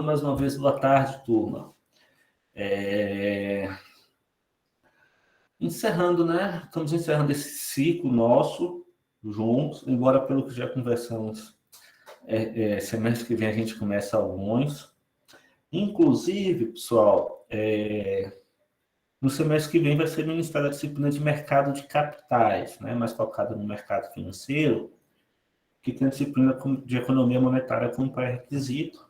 Mais uma vez, boa tarde, turma. Encerrando, né? Estamos encerrando esse ciclo nosso, juntos, embora pelo que já conversamos, semestre que vem a gente começa alguns. Inclusive, pessoal, no semestre que vem vai ser ministrada a disciplina de mercado de capitais, né? Mais focada no mercado financeiro, que tem a disciplina de economia monetária como pré-requisito.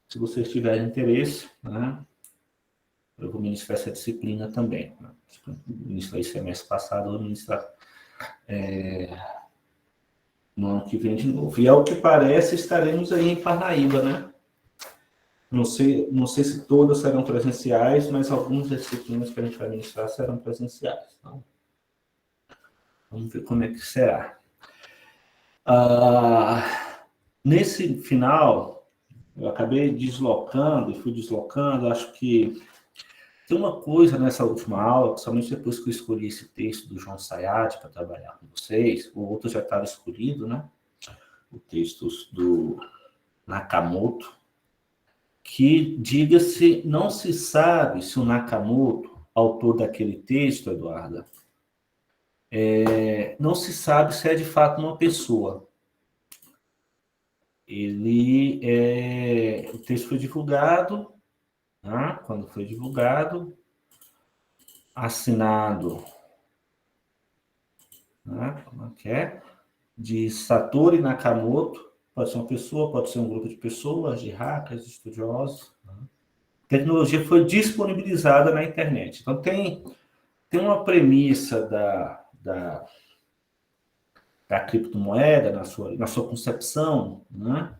Se vocês tiverem interesse, né? Eu vou ministrar essa disciplina também. Né? Ministrei semestre passado, vou ministrar no ano que vem de novo. E ao que parece, estaremos aí em Parnaíba, né? Não sei se todas serão presenciais, mas algumas disciplinas que a gente vai ministrar serão presenciais. Então, vamos ver como é que será. Nesse final, eu acabei fui deslocando, acho que tem uma coisa nessa última aula, principalmente depois que eu escolhi esse texto do João Sayad para trabalhar com vocês, o outro já estava escolhido, né? O texto do Nakamoto, que, diga-se, não se sabe se o Nakamoto, autor daquele texto, Eduarda, não se sabe se é de fato uma pessoa. O texto foi divulgado, né? Quando foi divulgado, assinado, né? Como é que é? De Satoru Nakamoto, pode ser uma pessoa, pode ser um grupo de pessoas, de hackers, de estudiosos. Né? A tecnologia foi disponibilizada na internet. Então, tem uma premissa da criptomoeda na sua concepção, né?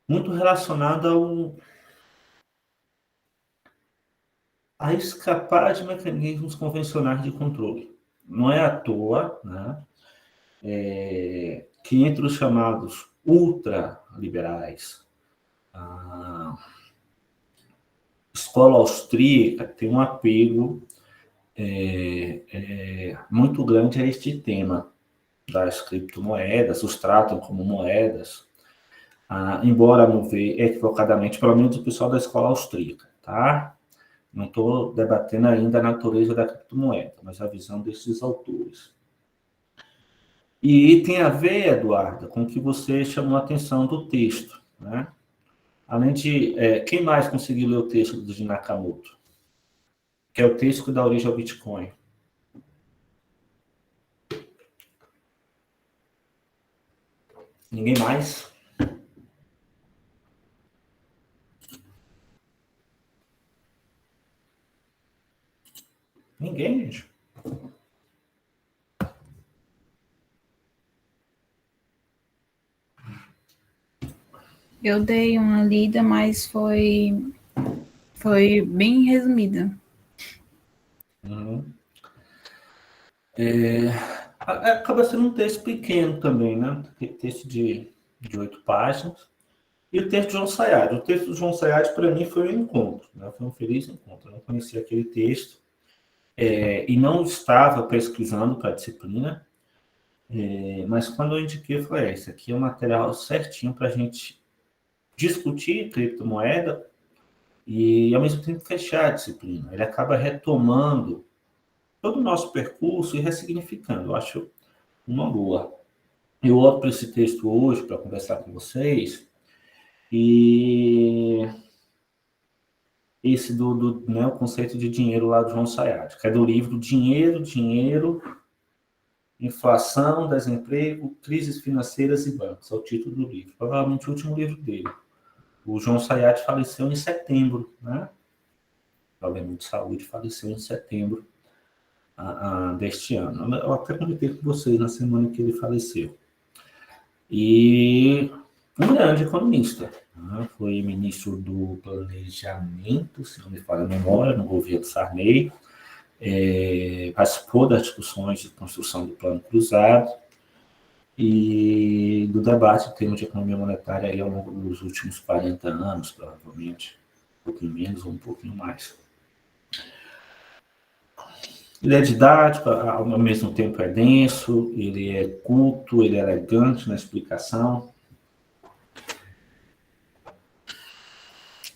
Muito relacionada a escapar de mecanismos convencionais de controle. Não é à toa, né? Que entre os chamados ultraliberais, a escola austríaca tem um apego muito grande a este tema das criptomoedas, os tratam como moedas, embora não ver equivocadamente, pelo menos o pessoal da escola austríaca, tá? Não estou debatendo ainda a natureza da criptomoeda, mas a visão desses autores. E tem a ver, Eduardo, com o que você chamou a atenção do texto, né? Além de... quem mais conseguiu ler o texto do Nakamoto? Que é o texto que dá origem ao Bitcoin. Ninguém mais? Ninguém, gente. Eu dei uma lida, mas foi bem resumida. Uhum. Acaba sendo um texto pequeno também, né? Texto de 8 páginas. E o texto de João Sayad. O texto de João Sayad, para mim, foi um encontro, né? Foi um feliz encontro. Eu não conhecia aquele texto e não estava pesquisando para a disciplina, mas quando eu indiquei, eu falei, esse aqui é um material certinho para a gente discutir criptomoeda e, ao mesmo tempo, fechar a disciplina. Ele acaba retomando todo o nosso percurso e ressignificando. Eu acho uma boa. Eu opto por esse texto hoje para conversar com vocês e esse né, o conceito de dinheiro lá do João Sayad, que é do livro Dinheiro, Inflação, Desemprego, Crises Financeiras e Bancos. É o título do livro. Provavelmente o último livro dele. O João Sayad faleceu em setembro, né? Problema de saúde, faleceu em setembro deste ano. Eu até comentei com vocês na semana que ele faleceu. E um grande economista. Né? Foi ministro do Planejamento, se não me falha a memória, no governo Sarney. Participou das discussões de construção do Plano Cruzado e do debate em termos de economia monetária aí ao longo dos últimos 40 anos, provavelmente. Um pouquinho menos ou um pouquinho mais. Ele é didático, ao mesmo tempo é denso, ele é culto, ele é elegante na explicação.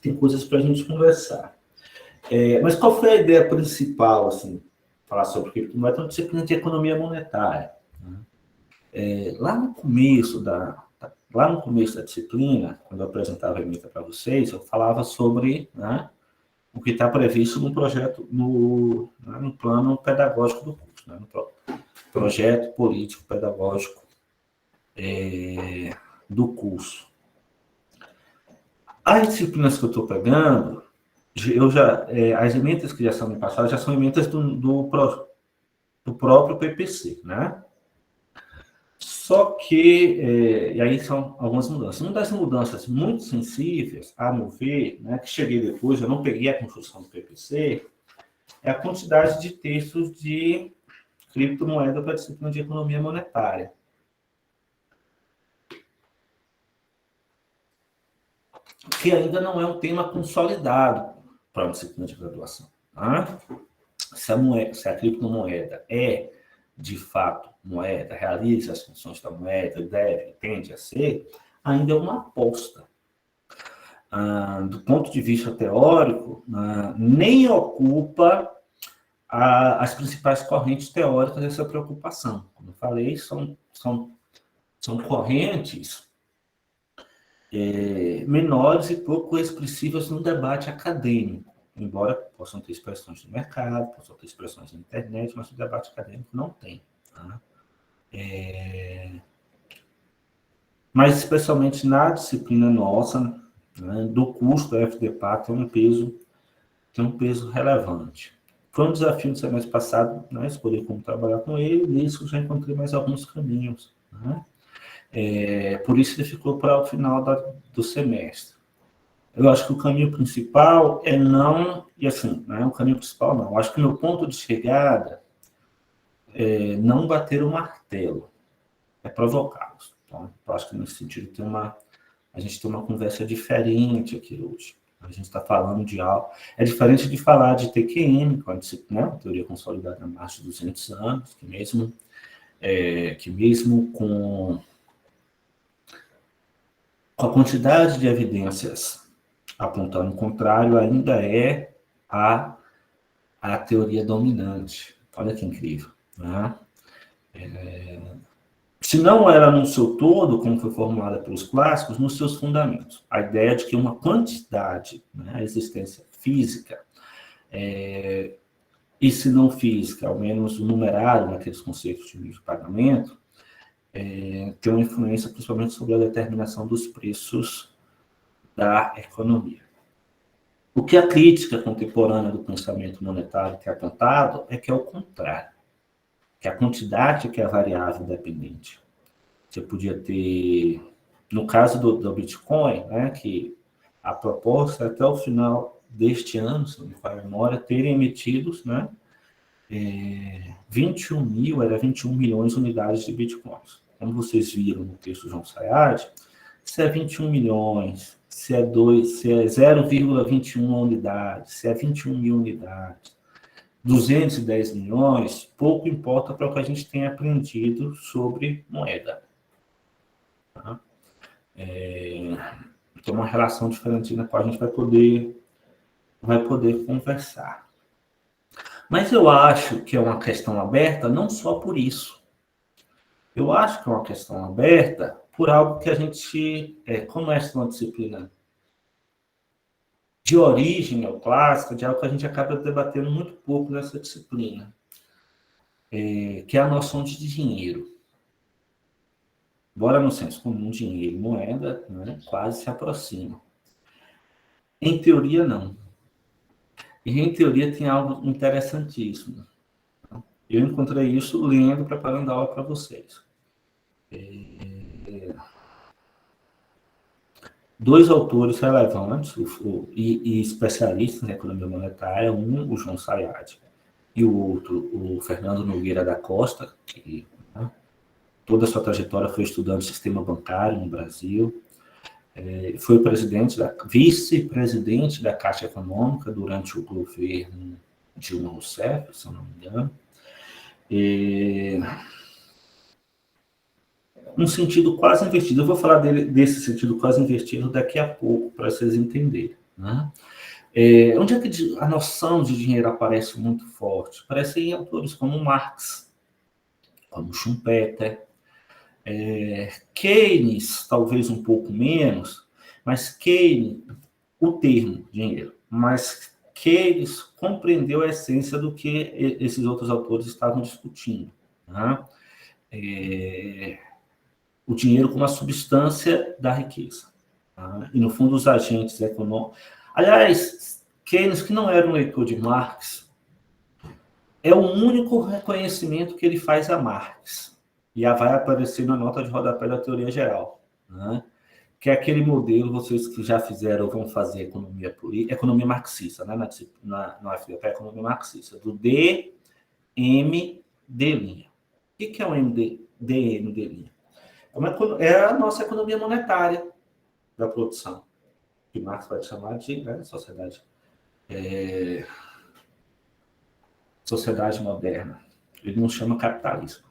Tem coisas para a gente conversar. Mas qual foi a ideia principal, assim, falar sobre criptomoeda? Uma disciplina de economia monetária. Né? Lá no começo da disciplina, quando eu apresentava a ementa para vocês, eu falava sobre, né, o que está previsto no projeto, no plano pedagógico do curso, né, no projeto político pedagógico do curso. As disciplinas que eu estou pegando, as emendas que já são me passadas já são emendas do próprio PPC, né? Só que, e aí são algumas mudanças. Uma das mudanças muito sensíveis, a meu ver, né, que cheguei depois, eu não peguei a construção do PPC, é a quantidade de textos de criptomoeda para a disciplina de economia monetária. Que ainda não é um tema consolidado para uma disciplina de graduação. Tá? Se a criptomoeda é, de fato, moeda, realiza as funções da moeda, tende a ser, ainda é uma aposta. Do ponto de vista teórico, nem ocupa as principais correntes teóricas dessa preocupação. Como eu falei, são correntes menores e pouco expressivas no debate acadêmico, embora possam ter expressões no mercado, possam ter expressões na internet, mas o debate acadêmico não tem. Tá? Mas, especialmente na disciplina nossa, né, do curso da FDPA, tem um peso relevante. Foi um desafio no semestre passado, né, escolher como trabalhar com ele, e nisso já encontrei mais alguns caminhos. Né? Por isso ele ficou para o final do semestre. Eu acho que o caminho principal é não... E assim, não é o caminho principal, não. Eu acho que o meu ponto de chegada é não bater o martelo, é provocá-los. Então, eu acho que nesse sentido a gente tem uma conversa diferente aqui hoje. A gente está falando de algo... É diferente de falar de TQM, com a disciplina, teoria consolidada há mais de 200 anos, que mesmo com a quantidade de evidências apontando o contrário, ainda é a teoria dominante. Olha que incrível. Né? Se não era no seu todo, como foi formulada pelos clássicos, nos seus fundamentos. A ideia de que uma quantidade, né, a existência física, e se não física, ao menos o numerário naqueles conceitos de meio de pagamento, tem uma influência principalmente sobre a determinação dos preços da economia. O que a crítica contemporânea do pensamento monetário tem apontado é que é o contrário, que a quantidade que é a variável dependente. Você podia ter, no caso do Bitcoin, né, que a proposta é até o final deste ano, se não me falha a memória, terem emitidos, né, 21 milhões de unidades de Bitcoins. Como vocês viram no texto do João Sayad, se é 21 milhões, se é 0,21 unidades, se é 21 mil unidades, 210 milhões, pouco importa para o que a gente tem aprendido sobre moeda. Tá? Tem uma relação diferente na qual a gente vai poder conversar. Mas eu acho que é uma questão aberta não só por isso. Eu acho que é uma questão aberta por algo que a gente, como essa é uma disciplina de origem neoclássica, de algo que a gente acaba debatendo muito pouco nessa disciplina, que é a noção de dinheiro. Embora no senso comum, dinheiro e moeda, né, quase se aproximam. Em teoria, não. E em teoria tem algo interessantíssimo. Eu encontrei isso lendo, preparando a aula para vocês. Dois autores relevantes e especialistas em economia monetária, o João Sayad, e o outro, o Fernando Nogueira da Costa, que, né, toda a sua trajetória foi estudando o sistema bancário no Brasil, foi vice-presidente da Caixa Econômica durante o governo Dilma Rousseff, se eu não me engano, Um sentido quase invertido. Eu vou falar desse sentido quase invertido daqui a pouco, para vocês entenderem. Né? Onde é que a noção de dinheiro aparece muito forte? Aparece em autores como Marx, como Schumpeter, Keynes, talvez um pouco menos, mas Keynes, o termo dinheiro, mas Keynes compreendeu a essência do que esses outros autores estavam discutindo. Né? O dinheiro como a substância da riqueza. Tá? E, no fundo, os agentes econômicos... Aliás, Keynes, que não era um leitor de Marx, é o único reconhecimento que ele faz a Marx. E vai aparecer na nota de rodapé da teoria geral. Né? Que é aquele modelo, vocês que já fizeram vão fazer economia marxista, né? na FDP, economia marxista, do DMD'. O que é o DMD'? É a nossa economia monetária da produção, que Marx vai chamar de sociedade moderna. Ele não chama capitalismo.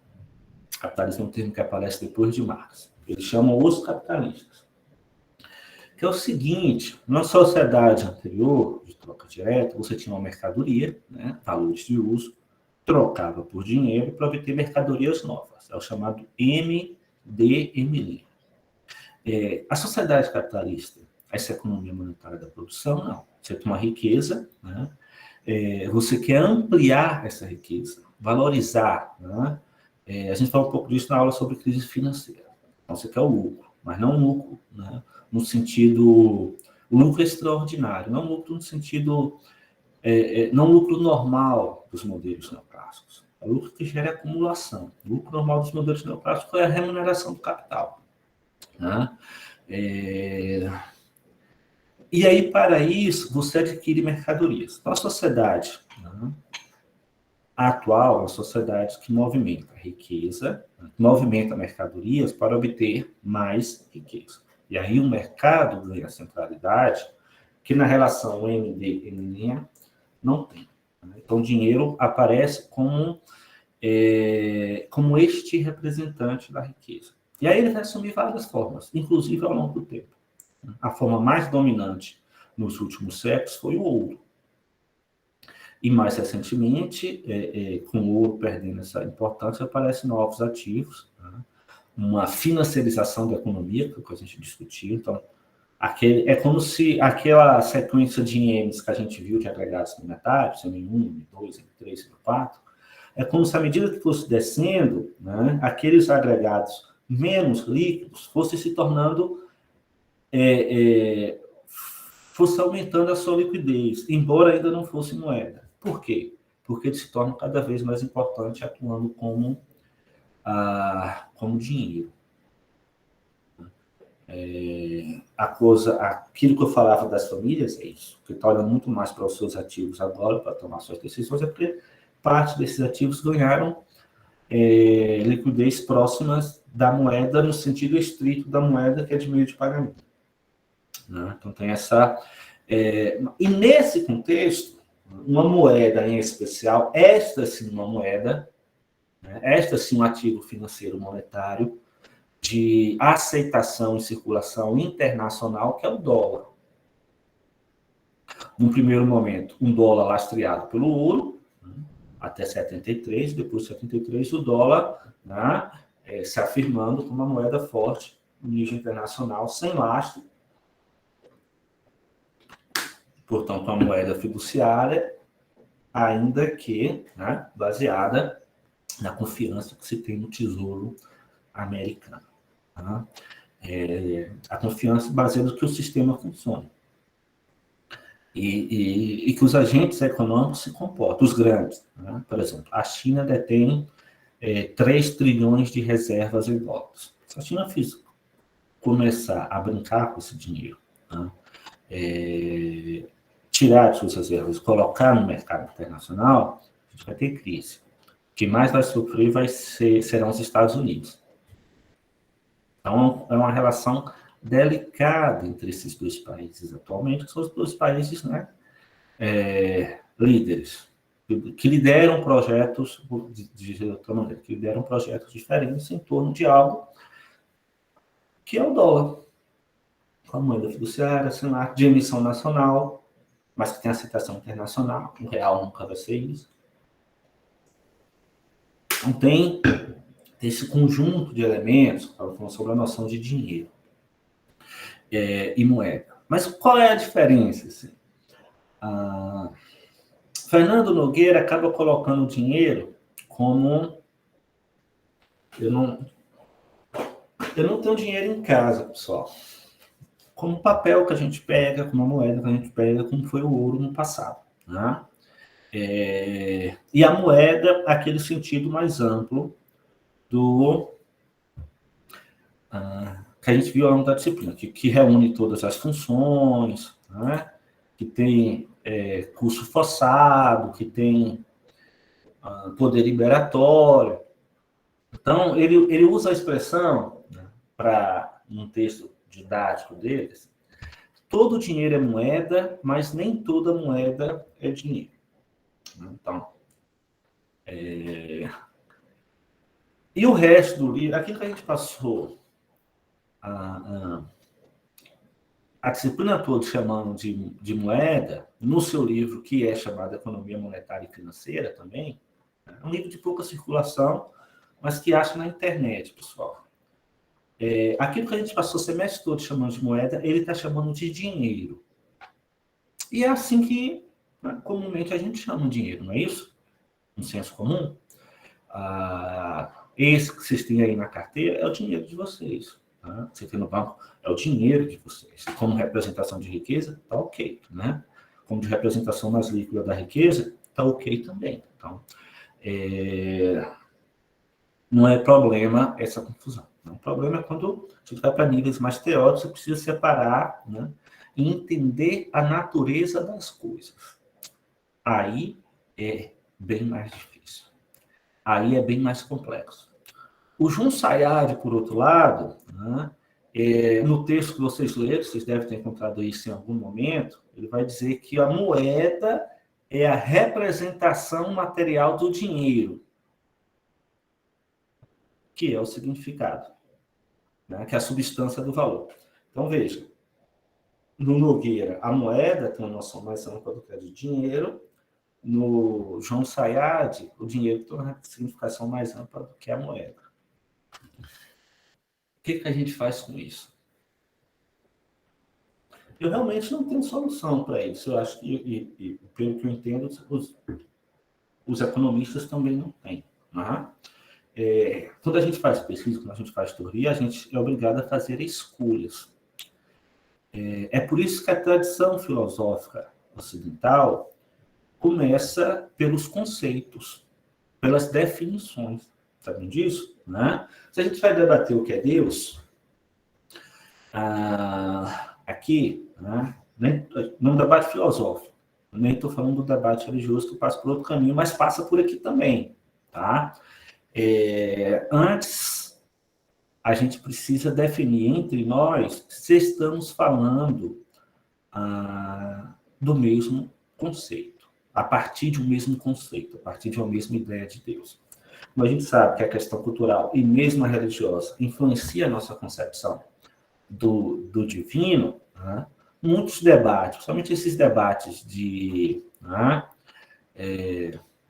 Capitalismo é um termo que aparece depois de Marx. Ele chama os capitalistas. Que é o seguinte, na sociedade anterior, de troca direta, você tinha uma mercadoria, né, valores de uso, trocava por dinheiro para obter mercadorias novas. É o chamado MDM. A sociedade capitalista, essa economia monetária da produção, não. Você tem uma riqueza, né? Você quer ampliar essa riqueza, valorizar. Né? A gente fala um pouco disso na aula sobre crise financeira. Então, você quer o lucro, mas não o lucro, né? No sentido... O lucro extraordinário, não o lucro no sentido... não o lucro normal dos modelos neoclássicos. É o lucro que gera acumulação. O lucro normal dos modelos neoclássicos é a remuneração do capital. Né? E aí, para isso, você adquire mercadorias. Então, a sociedade, né, atual é uma sociedade que movimenta riqueza, movimenta mercadorias para obter mais riqueza. E aí o mercado ganha centralidade, que na relação MD não tem. Então, o dinheiro aparece como este representante da riqueza. E aí ele vai assumir várias formas, inclusive ao longo do tempo. A forma mais dominante nos últimos séculos foi o ouro. E mais recentemente, com o ouro perdendo essa importância, aparecem novos ativos, né? Uma financiarização da economia, que é o que a gente discutiu. Então, é como se aquela sequência de IMs que a gente viu de agregados monetários, M1, M2, M3, M4, é como se, à medida que fosse descendo, né, aqueles agregados menos líquidos fossem se tornando, fosse aumentando a sua liquidez, embora ainda não fosse moeda. Por quê? Porque ele se torna cada vez mais importante, atuando como dinheiro. Aquilo que eu falava das famílias é isso, que torna muito mais para os seus ativos agora, para tomar suas decisões, é porque parte desses ativos ganharam liquidez próximas da moeda, no sentido estrito da moeda, que é de meio de pagamento. Né? Então, tem essa... e nesse contexto, uma moeda em especial, esta sim uma moeda, né? Esta sim um ativo financeiro monetário de aceitação e circulação internacional, que é o dólar. Num primeiro momento, um dólar lastreado pelo ouro, até 73, depois de 73, o dólar, né, se afirmando como uma moeda forte no nível internacional, sem lastro, portanto, uma moeda fiduciária, ainda que, né, baseada na confiança que se tem no Tesouro americano. Tá? A confiança baseada no que o sistema funciona. E que os agentes econômicos se comportam, os grandes. Né? Por exemplo, a China detém 3 trilhões de reservas em dólares. Se a China começar a brincar com esse dinheiro, né? Tirar de suas reservas, colocar no mercado internacional, a gente vai ter crise. Quem mais vai sofrer serão os Estados Unidos. Então, é uma relação delicada entre esses dois países atualmente, que são os dois países, né, líderes. que lideram projetos, de outra maneira, que lideram projetos diferentes em torno de algo que é o dólar, com a moeda fiduciária, assinar de emissão nacional, mas que tem aceitação internacional. O real nunca vai ser isso. Então, tem esse conjunto de elementos, falando sobre a noção de dinheiro e moeda. Mas qual é a diferença? Assim? Fernando Nogueira acaba colocando o dinheiro como... Eu não tenho dinheiro em casa, pessoal. Como papel que a gente pega, como a moeda que a gente pega, como foi o ouro no passado. Né? E a moeda, aquele sentido mais amplo do que a gente viu ao longo da disciplina, que reúne todas as funções, né? Que tem curso forçado, que tem poder liberatório. Então, ele usa a expressão, né, para um texto didático deles, todo dinheiro é moeda, mas nem toda moeda é dinheiro. Então, e o resto do livro, aquilo que a gente passou a disciplina toda chamando de moeda, no seu livro, que é chamado Economia Monetária e Financeira também, é um livro de pouca circulação, mas que acha na internet, pessoal. Aquilo que a gente passou o semestre todo chamando de moeda, ele está chamando de dinheiro. E é assim que, né, comumente a gente chama de dinheiro, não é isso? Um senso comum. Esse que vocês têm aí na carteira é o dinheiro de vocês. Tá? Você tem no banco, é o dinheiro de vocês. Como representação de riqueza, está ok. Né? Como de representação mais líquida da riqueza, está ok também. Então, não é problema essa confusão. O problema é quando a gente vai para níveis mais teóricos, você precisa separar, né, e entender a natureza das coisas. Aí é bem mais difícil. Aí é bem mais complexo. O Jun Sayad, por outro lado, né, no texto que vocês leram, vocês devem ter encontrado isso em algum momento, ele vai dizer que a moeda é a representação material do dinheiro, que é o significado, né, que é a substância do valor. Então, veja, no Nogueira, a moeda tem uma noção mais ampla do que a de dinheiro. No João Sayad, o dinheiro tem uma significação mais ampla do que a moeda. O que a gente faz com isso? Eu realmente não tenho solução para isso. Eu acho que, pelo que eu entendo, os economistas também não têm. Né? Quando a gente faz pesquisa, quando a gente faz teoria, a gente é obrigado a fazer escolhas. É por isso que a tradição filosófica ocidental começa pelos conceitos, pelas definições. Sabem disso? Né? Se a gente vai debater o que é Deus, aqui, né, num debate filosófico, nem estou falando do debate religioso que passa por outro caminho, mas passa por aqui também. Tá? Antes, a gente precisa definir entre nós se estamos falando do mesmo conceito, a partir de um mesmo conceito, a partir de uma mesma ideia de Deus. Como a gente sabe que a questão cultural e mesmo a religiosa influencia a nossa concepção do divino, né? Muitos debates, principalmente esses debates de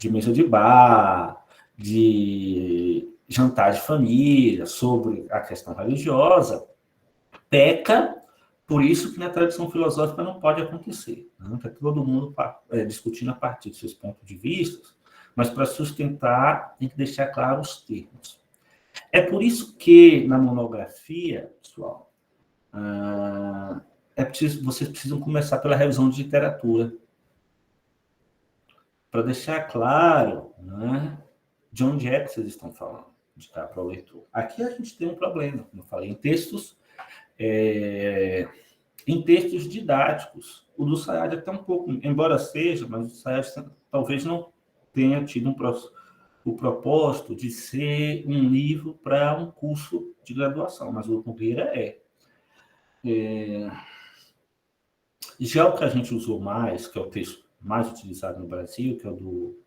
mesa de bar, de jantar de família, sobre a questão religiosa, peca por isso que na tradição filosófica não pode acontecer. Né? Está todo mundo discutindo a partir dos seus pontos de vista, mas para sustentar tem que deixar claro os termos. É por isso que na monografia, pessoal, vocês precisam começar pela revisão de literatura, para deixar claro, né, de onde é que vocês estão falando, de cá para o leitor. Aqui a gente tem um problema, como eu falei, em textos didáticos. O do Sayad até um pouco, embora seja, mas o Sayad talvez não tenha tido o propósito de ser um livro para um curso de graduação, mas o Nogueira Já o que a gente usou mais, que é o texto mais utilizado no Brasil, que é o do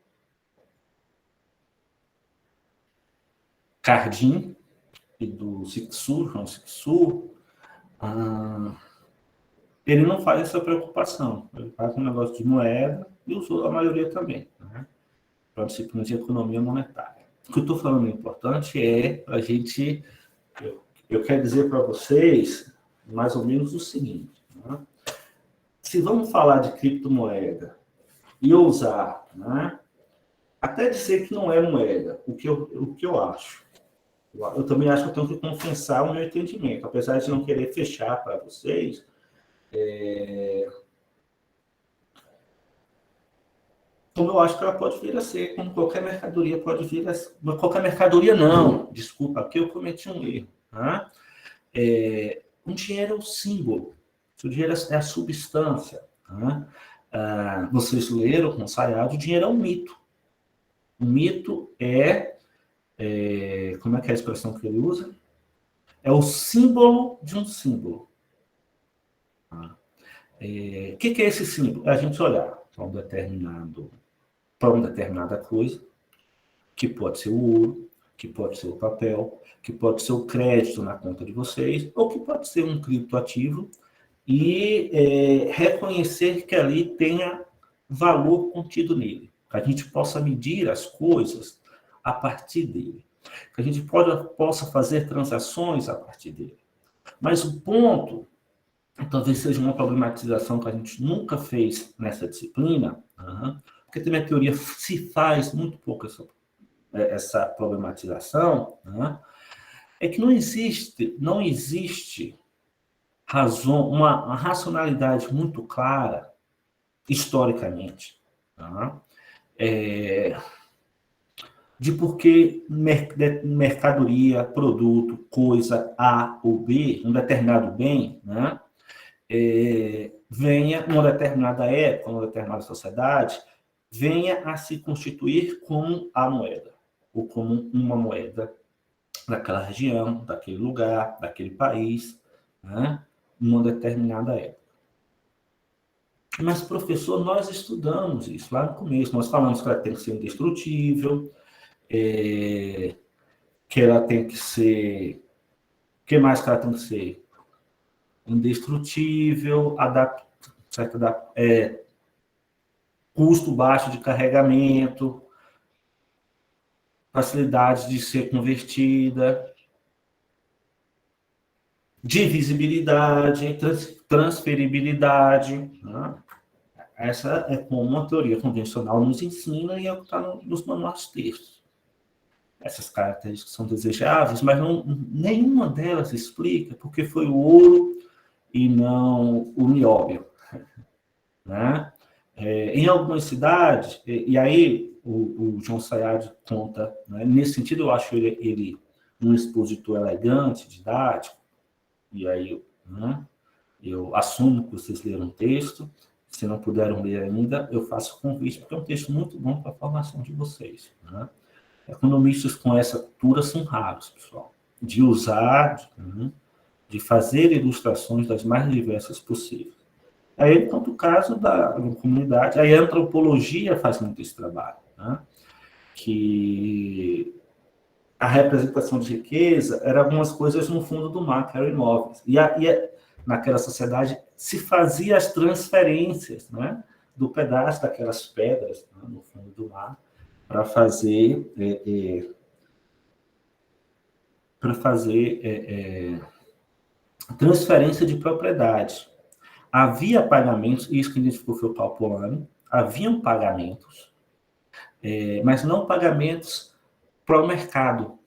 Cardim e do Sixu, João Sixu, ele não faz essa preocupação. Ele faz um negócio de moeda e a maioria também, né? Para a disciplina de economia monetária. O que eu estou falando importante é a gente... Eu quero dizer para vocês mais ou menos o seguinte, né? Se vamos falar de criptomoeda e ousar, né, até dizer que não é moeda, o que eu acho. Eu também acho que eu tenho que confessar o meu entendimento, apesar de não querer fechar para vocês. Como eu acho que ela pode vir a ser, como qualquer mercadoria pode vir a ser. Qualquer mercadoria não, desculpa, aqui eu cometi um erro. Né? Um dinheiro é o símbolo, o dinheiro é a substância. Né? Vocês leram com Sayad, o dinheiro é um mito. O mito como é que é a expressão que ele usa? É o símbolo de um símbolo. O que é esse símbolo? É a gente olhar para uma determinada coisa, que pode ser o ouro, que pode ser o papel, que pode ser o crédito na conta de vocês, ou que pode ser um criptoativo, e reconhecer que ali tenha valor contido nele, que a gente possa medir as coisas a partir dele, que a gente possa fazer transações a partir dele. Mas o ponto, talvez seja uma problematização que a gente nunca fez nessa disciplina, porque também a teoria se faz muito pouco essa problematização, é que não existe uma racionalidade muito clara, historicamente, de por que mercadoria, produto, coisa A ou B, um determinado bem, venha, numa determinada época, numa determinada sociedade, venha a se constituir como a moeda, ou como uma moeda daquela região, daquele lugar, daquele país, numa determinada época. Mas, professor, nós estudamos isso lá no começo. Nós falamos que ela tem que ser indestrutível, que ela tem que ser... O que mais que ela tem que ser? Indestrutível, custo baixo de carregamento, facilidade de ser convertida, divisibilidade, transferibilidade. Essa é como uma teoria convencional nos ensina e é o que está nos manuais de textos. Essas características são desejáveis, mas nenhuma delas explica porque foi o ouro e não o nióbio. Em algumas cidades, e aí o João Sayad conta, nesse sentido eu acho ele um expositor elegante, didático, e aí eu assumo que vocês leram o texto. Se não puderam ler ainda, eu faço o convite, porque é um texto muito bom para a formação de vocês. Economistas com essa cultura são raros, pessoal. De usar, de fazer ilustrações das mais diversas possíveis. Aí, quanto o caso da comunidade, aí a antropologia faz muito esse trabalho, que a representação de riqueza era algumas coisas no fundo do mar, que eram imóveis. E naquela sociedade se fazia as transferências, do pedaço daquelas pedras, no fundo do mar, para fazer transferência de propriedade. Havia pagamentos, isso que identificou foi o Calpolano, haviam pagamentos, mas não pagamentos para o mercado,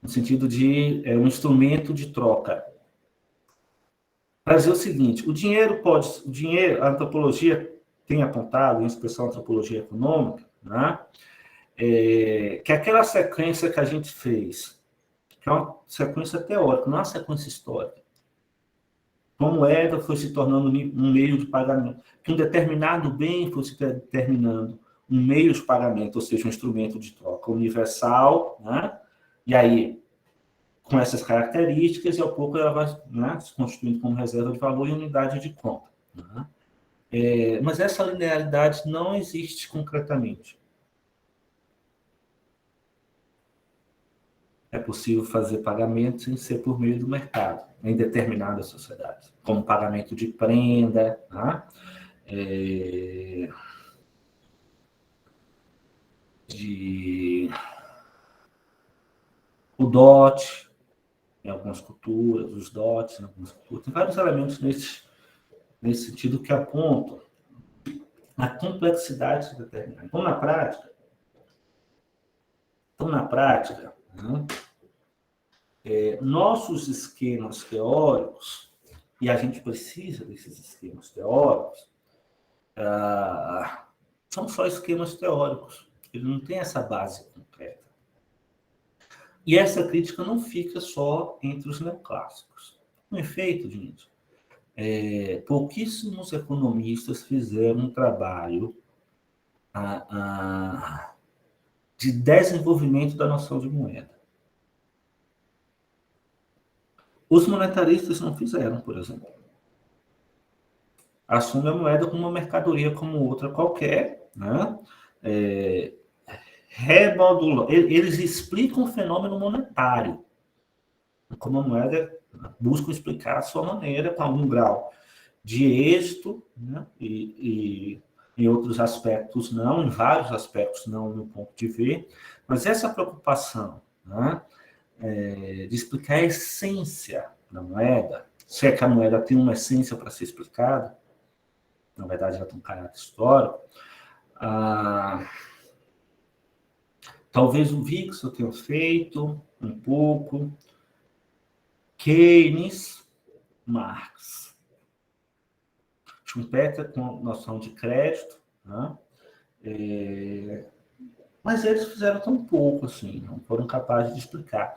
no sentido de um instrumento de troca. Para dizer o seguinte, a antropologia tem apontado, em especial a antropologia econômica, que aquela sequência que a gente fez, que é uma sequência teórica, não é uma sequência histórica. Uma moeda foi se tornando um meio de pagamento, que um determinado bem foi se determinando um meio de pagamento, ou seja, um instrumento de troca universal, e aí, com essas características, e ao pouco ela vai se constituindo como reserva de valor e unidade de conta. Mas essa linearidade não existe concretamente. é possível fazer pagamento sem ser por meio do mercado, em determinadas sociedades, como pagamento de prenda, tá? O DOT, em algumas culturas, os DOTs em algumas culturas. Tem vários elementos nesse sentido que apontam a complexidade de determinar. Então, na prática, né, nossos esquemas teóricos, e a gente precisa desses esquemas teóricos, são só esquemas teóricos. Ele não tem essa base concreta. E essa crítica não fica só entre os neoclássicos. Com efeito, gente, pouquíssimos economistas fizeram um trabalho de desenvolvimento da noção de moeda. Os monetaristas não fizeram, por exemplo. Assumem a moeda como uma mercadoria como outra qualquer, né? Eles explicam o fenômeno monetário, como a moeda busca explicar a sua maneira, com algum grau de êxito, né? E em outros aspectos não, em vários aspectos não, no ponto de ver, mas essa preocupação, né, de explicar a essência da moeda, se é que a moeda tem uma essência para ser explicada, na verdade ela tem um caráter histórico, talvez o Wixom tenha feito um pouco, Keynes, Marx, Schumpeter com noção de crédito, né? Mas eles fizeram tão pouco assim, não foram capazes de explicar.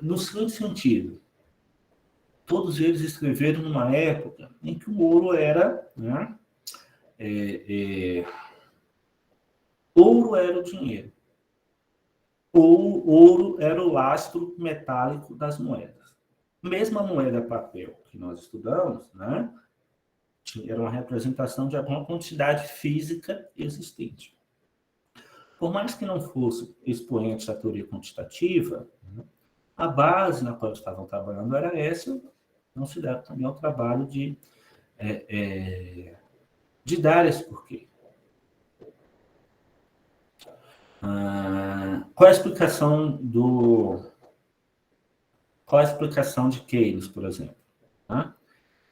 No seguinte sentido, todos eles escreveram numa época em que o ouro era, né? Ouro era o dinheiro. Ouro era o lastro metálico das moedas. Mesmo a moeda papel que nós estudamos, né? Era uma representação de alguma quantidade física existente. Por mais que não fosse expoente da teoria quantitativa, né, a base na qual eles estavam trabalhando era essa, não se deve também ao trabalho de dar esse porquê. Qual é a explicação de Keynes, por exemplo, né,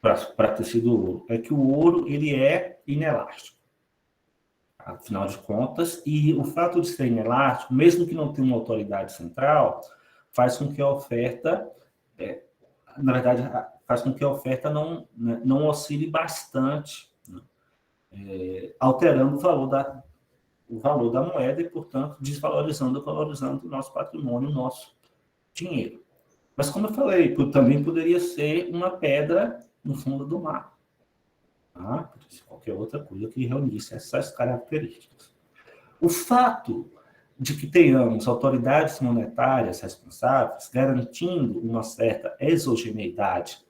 para ter sido ouro? É que o ouro ele é inelástico, afinal de contas, e o fato de ser inelástico, mesmo que não tenha uma autoridade central, faz com que a oferta, na verdade, faz com que a oferta não oscile bastante, né, alterando o valor da moeda e, portanto, desvalorizando ou valorizando o nosso patrimônio, o nosso dinheiro. Mas, como eu falei, também poderia ser uma pedra no fundo do mar. Tá? Qualquer outra coisa que reunisse essas características. O fato de que tenhamos autoridades monetárias responsáveis, garantindo uma certa exogeneidade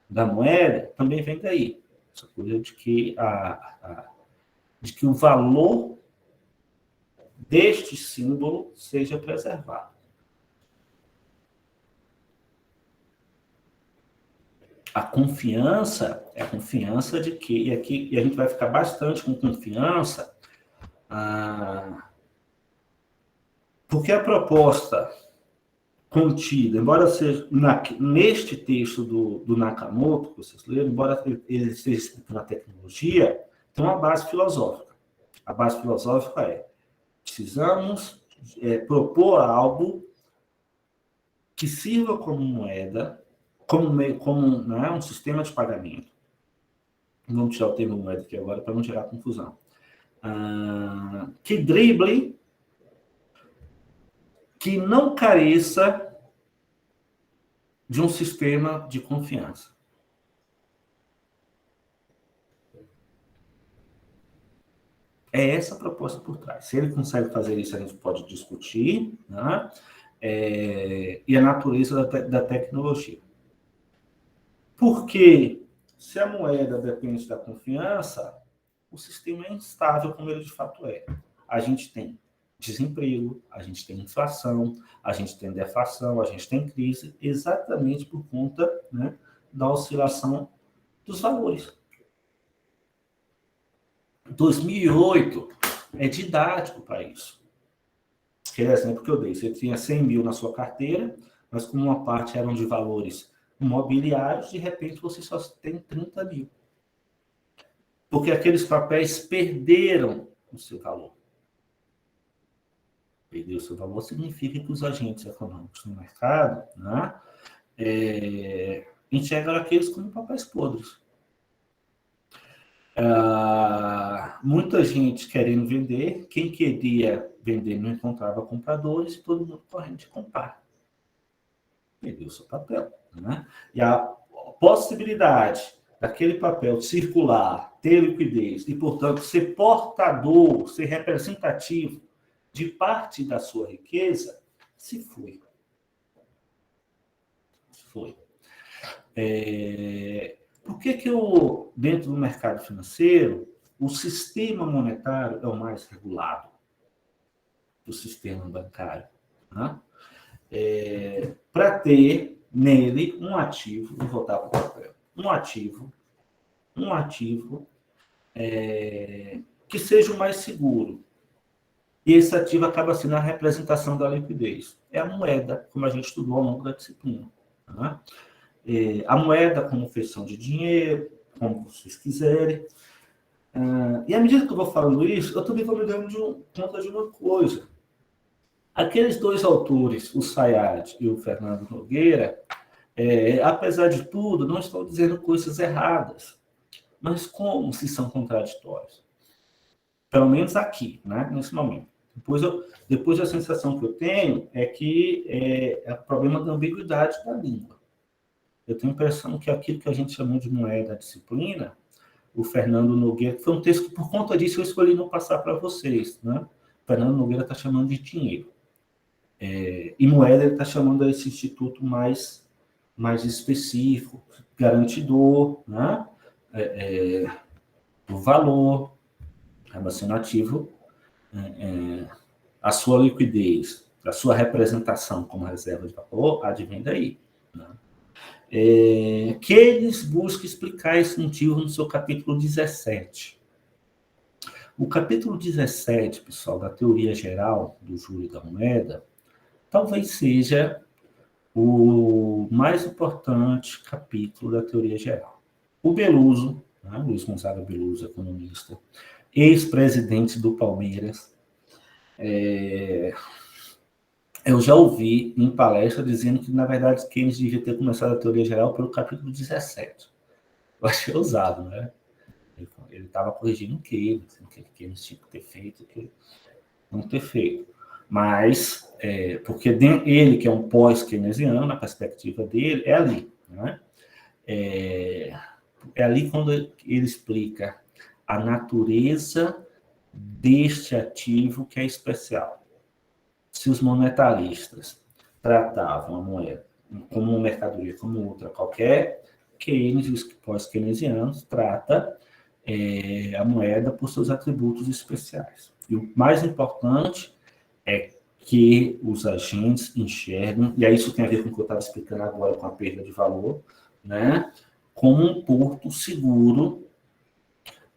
da moeda, também vem daí. Essa coisa de que o valor deste símbolo seja preservado. A confiança é a confiança de que, e a gente vai ficar bastante com confiança, porque a proposta contida, embora seja neste texto do Nakamoto, que vocês leram, embora ele esteja escrito na tecnologia, tem uma base filosófica. A base filosófica é: precisamos propor algo que sirva como moeda, como né, um sistema de pagamento. Vamos tirar o termo moeda aqui agora para não gerar confusão. Que drible, que não careça de um sistema de confiança. É essa a proposta por trás. Se ele consegue fazer isso, a gente pode discutir, né? E a natureza da tecnologia. Porque se a moeda depende da confiança, o sistema é instável como ele de fato é. A gente tem desemprego, a gente tem inflação, a gente tem deflação, a gente tem crise, exatamente por conta, né, da oscilação dos valores. 2008 é didático para isso. Aquele exemplo que eu dei, você tinha 100 mil na sua carteira, mas como uma parte eram de valores imobiliários, de repente você só tem 30 mil. Porque aqueles papéis perderam o seu valor. Perder o seu valor significa que os agentes econômicos no mercado, né, enxergam aqueles como papéis podres. Muita gente querendo vender, quem queria vender não encontrava compradores e todo mundo correndo de comprar. Perdeu o seu papel. Né? E a possibilidade daquele papel circular, ter liquidez e, portanto, ser portador, ser representativo de parte da sua riqueza, se foi. Por que dentro do mercado financeiro, o sistema monetário é o mais regulado do sistema bancário? Né? Para ter nele um ativo, vou voltar para o papel, um ativo que seja o mais seguro. E esse ativo acaba sendo a representação da liquidez. É a moeda, como a gente estudou ao longo da disciplina. Né? A moeda como feição de dinheiro, como vocês quiserem. E à medida que eu vou falando isso, eu também vou me dando conta de uma coisa. Aqueles dois autores, o Sayad e o Fernando Nogueira, apesar de tudo, não estão dizendo coisas erradas. Mas como se são contraditórios? Pelo menos aqui, né, nesse momento. Depois a sensação que eu tenho é que é o problema da ambiguidade da língua. Eu tenho a impressão que aquilo que a gente chamou de moeda da disciplina, o Fernando Nogueira, foi um texto que, por conta disso, eu escolhi não passar para vocês. Né? O Fernando Nogueira está chamando de dinheiro. E moeda ele está chamando a esse instituto mais específico, garantidor, né? Do valor, acaba sendo ativo, a sua liquidez, a sua representação como reserva de valor, advém daí. Né? Keynes busca explicar esse motivo no seu capítulo 17. O capítulo 17, pessoal, da teoria geral do juro e da moeda, talvez seja o mais importante capítulo da teoria geral. O Beluso, né, Luiz Gonzaga Beluso, economista, ex-presidente do Palmeiras, eu já ouvi em palestra dizendo que, na verdade, Keynes devia ter começado a teoria geral pelo capítulo 17. Eu achei ousado, né? Ele estava corrigindo o Keynes, o que Keynes tinha que ter feito, o que não ter feito. Mas, porque ele, que é um pós-keynesiano, na perspectiva dele, é ali. Né? É ali quando ele explica a natureza deste ativo que é especial. Se os monetaristas tratavam a moeda como uma mercadoria como outra qualquer, Keynes e os pós-keynesianos tratam a moeda por seus atributos especiais. E o mais importante é que os agentes enxergam, e aí isso tem a ver com o que eu estava explicando agora com a perda de valor, né, como um porto seguro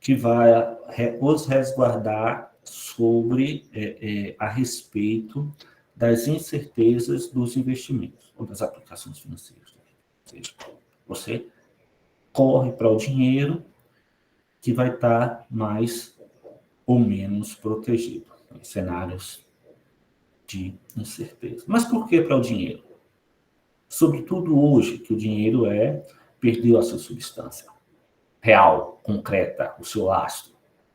que vai os resguardar a respeito das incertezas dos investimentos ou das aplicações financeiras. Ou seja, você corre para o dinheiro que vai estar mais ou menos protegido em cenários de incerteza. Mas por que para o dinheiro? Sobretudo hoje, que o dinheiro perdeu a sua substância real, concreta, o seu lastro.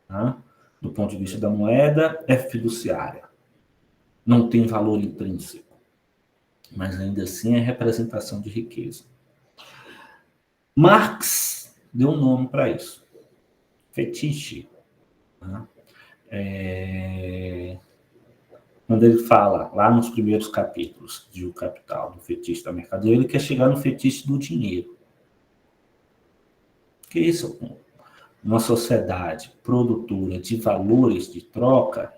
Né? Do ponto de vista da moeda, é fiduciária. Não tem valor intrínseco. Mas ainda assim é representação de riqueza. Marx deu um nome para isso. Fetiche. Né? Quando ele fala, lá nos primeiros capítulos de O Capital, do fetiche da mercadoria, ele quer chegar no fetiche do dinheiro. Que isso, uma sociedade produtora de valores de troca,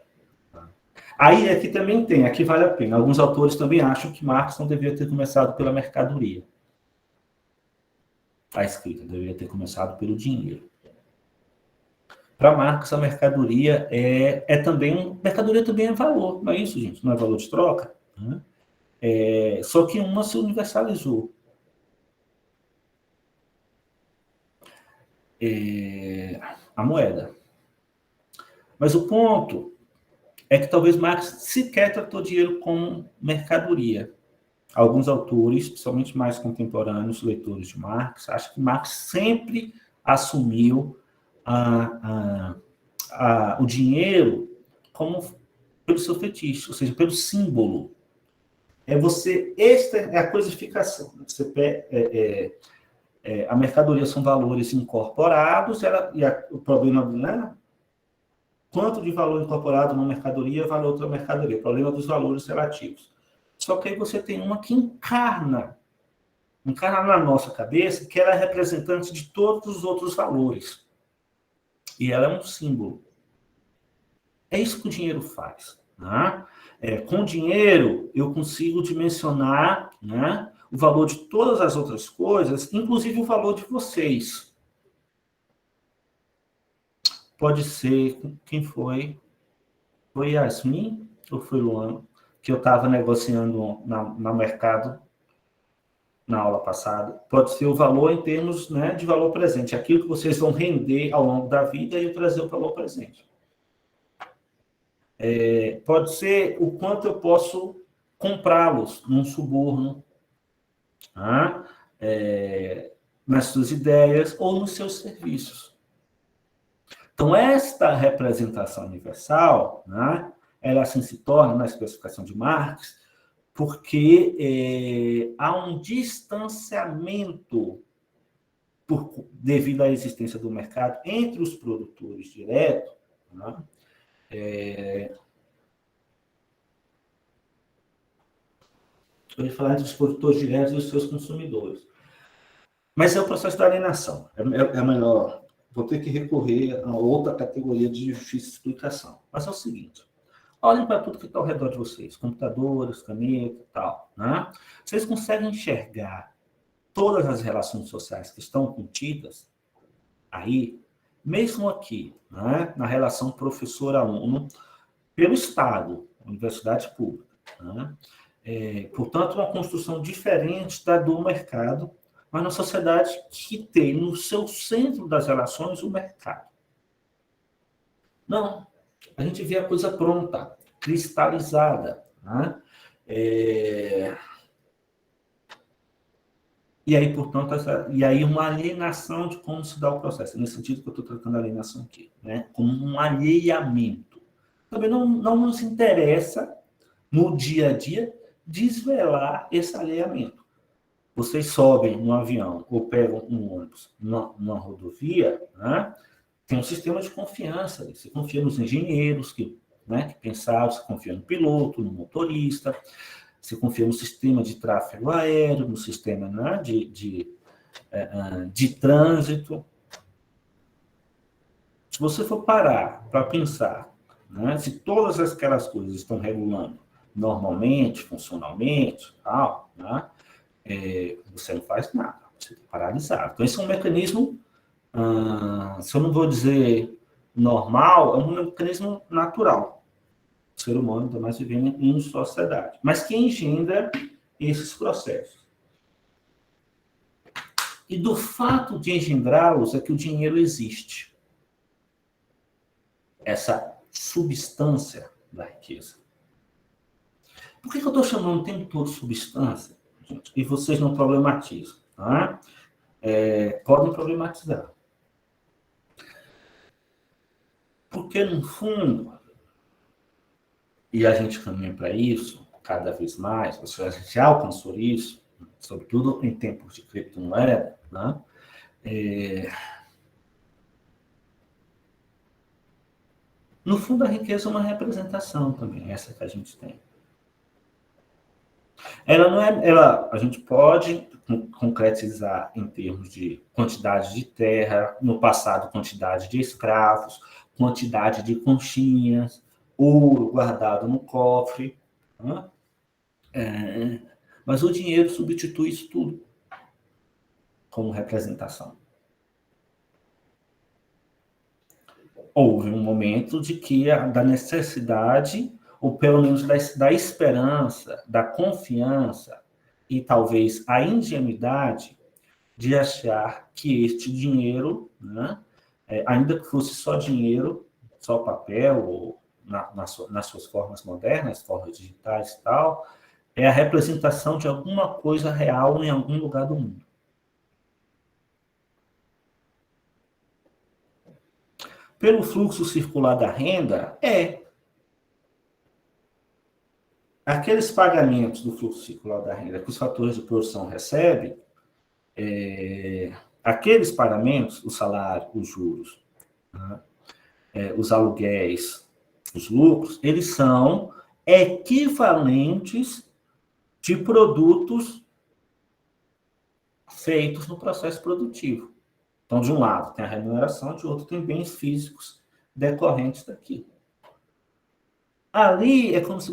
Aí aqui também tem, aqui vale a pena. Alguns autores também acham que Marx não deveria ter começado pela mercadoria. A escrita deveria ter começado pelo dinheiro. Para Marx, a mercadoria também... Mercadoria também é valor, não é isso, gente? Não é valor de troca? Né? Só que uma se universalizou. A moeda. Mas o ponto é que talvez Marx sequer tratou dinheiro como mercadoria. Alguns autores, principalmente mais contemporâneos, leitores de Marx, acham que Marx sempre assumiu o dinheiro como pelo seu fetiche, ou seja, pelo símbolo. Esta é a coisificação. A mercadoria são valores incorporados, o problema, né? Quanto de valor incorporado numa mercadoria vale outra mercadoria. O problema dos valores relativos. Só que aí você tem uma que encarna na nossa cabeça que ela é representante de todos os outros valores. E ela é um símbolo. É isso que o dinheiro faz. Né? Com o dinheiro, eu consigo dimensionar, né, o valor de todas as outras coisas, inclusive o valor de vocês. Pode ser... Quem foi? Foi Yasmin ou foi Luana? Que eu estava negociando no mercado na aula passada. Pode ser o valor em termos, né, de valor presente. Aquilo que vocês vão render ao longo da vida e eu trazer o valor presente. Pode ser o quanto eu posso comprá-los num suborno, tá? Nas suas ideias ou nos seus serviços. Então, esta representação universal, né, ela assim se torna, na especificação de Marx, porque há um distanciamento devido à existência do mercado entre os produtores diretos, né? Eu ia falar entre os produtores diretos e os seus consumidores. Mas é o processo da alienação. É melhor... Vou ter que recorrer a outra categoria de difícil explicação. Mas é o seguinte. Olhem para tudo que está ao redor de vocês. Computadores, caneta e tal. Né? Vocês conseguem enxergar todas as relações sociais que estão contidas aí, mesmo aqui, né? Na relação professor-aluno, pelo Estado, universidade pública. Né? Portanto, uma construção diferente da do mercado, mas na sociedade que tem no seu centro das relações o mercado. Não, a gente vê a coisa pronta, cristalizada. Né? E aí, portanto, uma alienação de como se dá o processo. É nesse sentido que eu estou tratando a alienação aqui, né? Como um alheamento. Também não nos interessa, no dia a dia, desvelar esse alheamento. Vocês sobem no avião ou pegam um ônibus numa rodovia, né? Tem um sistema de confiança. Você confia nos engenheiros que pensaram, você confia no piloto, no motorista, você confia no sistema de tráfego aéreo, no sistema, né, de trânsito. Se você for parar para pensar, né, se todas aquelas coisas estão regulando normalmente, funcionalmente, tal, né, você não faz nada, você está paralisado. Então, esse é um mecanismo, se eu não vou dizer normal, é um mecanismo natural. O ser humano ainda mais vivendo em sociedade. Mas que engendra esses processos. E do fato de engendrá-los é que o dinheiro existe. Essa substância da riqueza. Por que eu estou chamando o tempo todo substância, gente? E vocês não problematizam, tá? Podem problematizar. Porque, no fundo, e a gente caminha para isso, cada vez mais, a gente já alcançou isso, sobretudo em tempos de criptomoeda, né? No fundo, a riqueza é uma representação também, essa que a gente tem. A gente pode concretizar em termos de quantidade de terra, no passado, quantidade de escravos, quantidade de conchinhas, ouro guardado no cofre, né? Mas o dinheiro substitui isso tudo como representação. Houve um momento de que da necessidade, ou pelo menos da esperança, da confiança e talvez a ingenuidade de achar que este dinheiro, né, ainda que fosse só dinheiro, só papel, ou nas suas formas modernas, formas digitais e tal, é a representação de alguma coisa real em algum lugar do mundo. Pelo fluxo circular da renda, aqueles pagamentos do fluxo circular da renda que os fatores de produção recebem, aqueles pagamentos, o salário, os juros, né, os aluguéis, os lucros, eles são equivalentes de produtos feitos no processo produtivo. Então, de um lado tem a remuneração, de outro tem bens físicos decorrentes daquilo. Ali é como se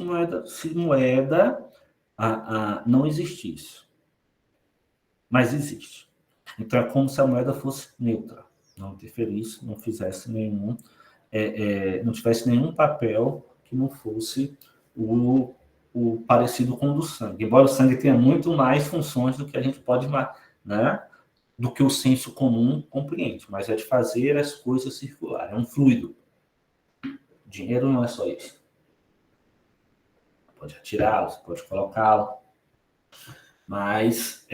moeda não existisse. Mas existe. Então, é como se a moeda fosse neutra, não interferisse, não fizesse nenhum, não tivesse nenhum papel que não fosse o parecido com o do sangue. Embora o sangue tenha muito mais funções do que a gente pode, né, do que o senso comum compreende, mas é de fazer as coisas circularem, é um fluido. Dinheiro não é só isso. Pode retirá-lo, você pode colocá-lo, mas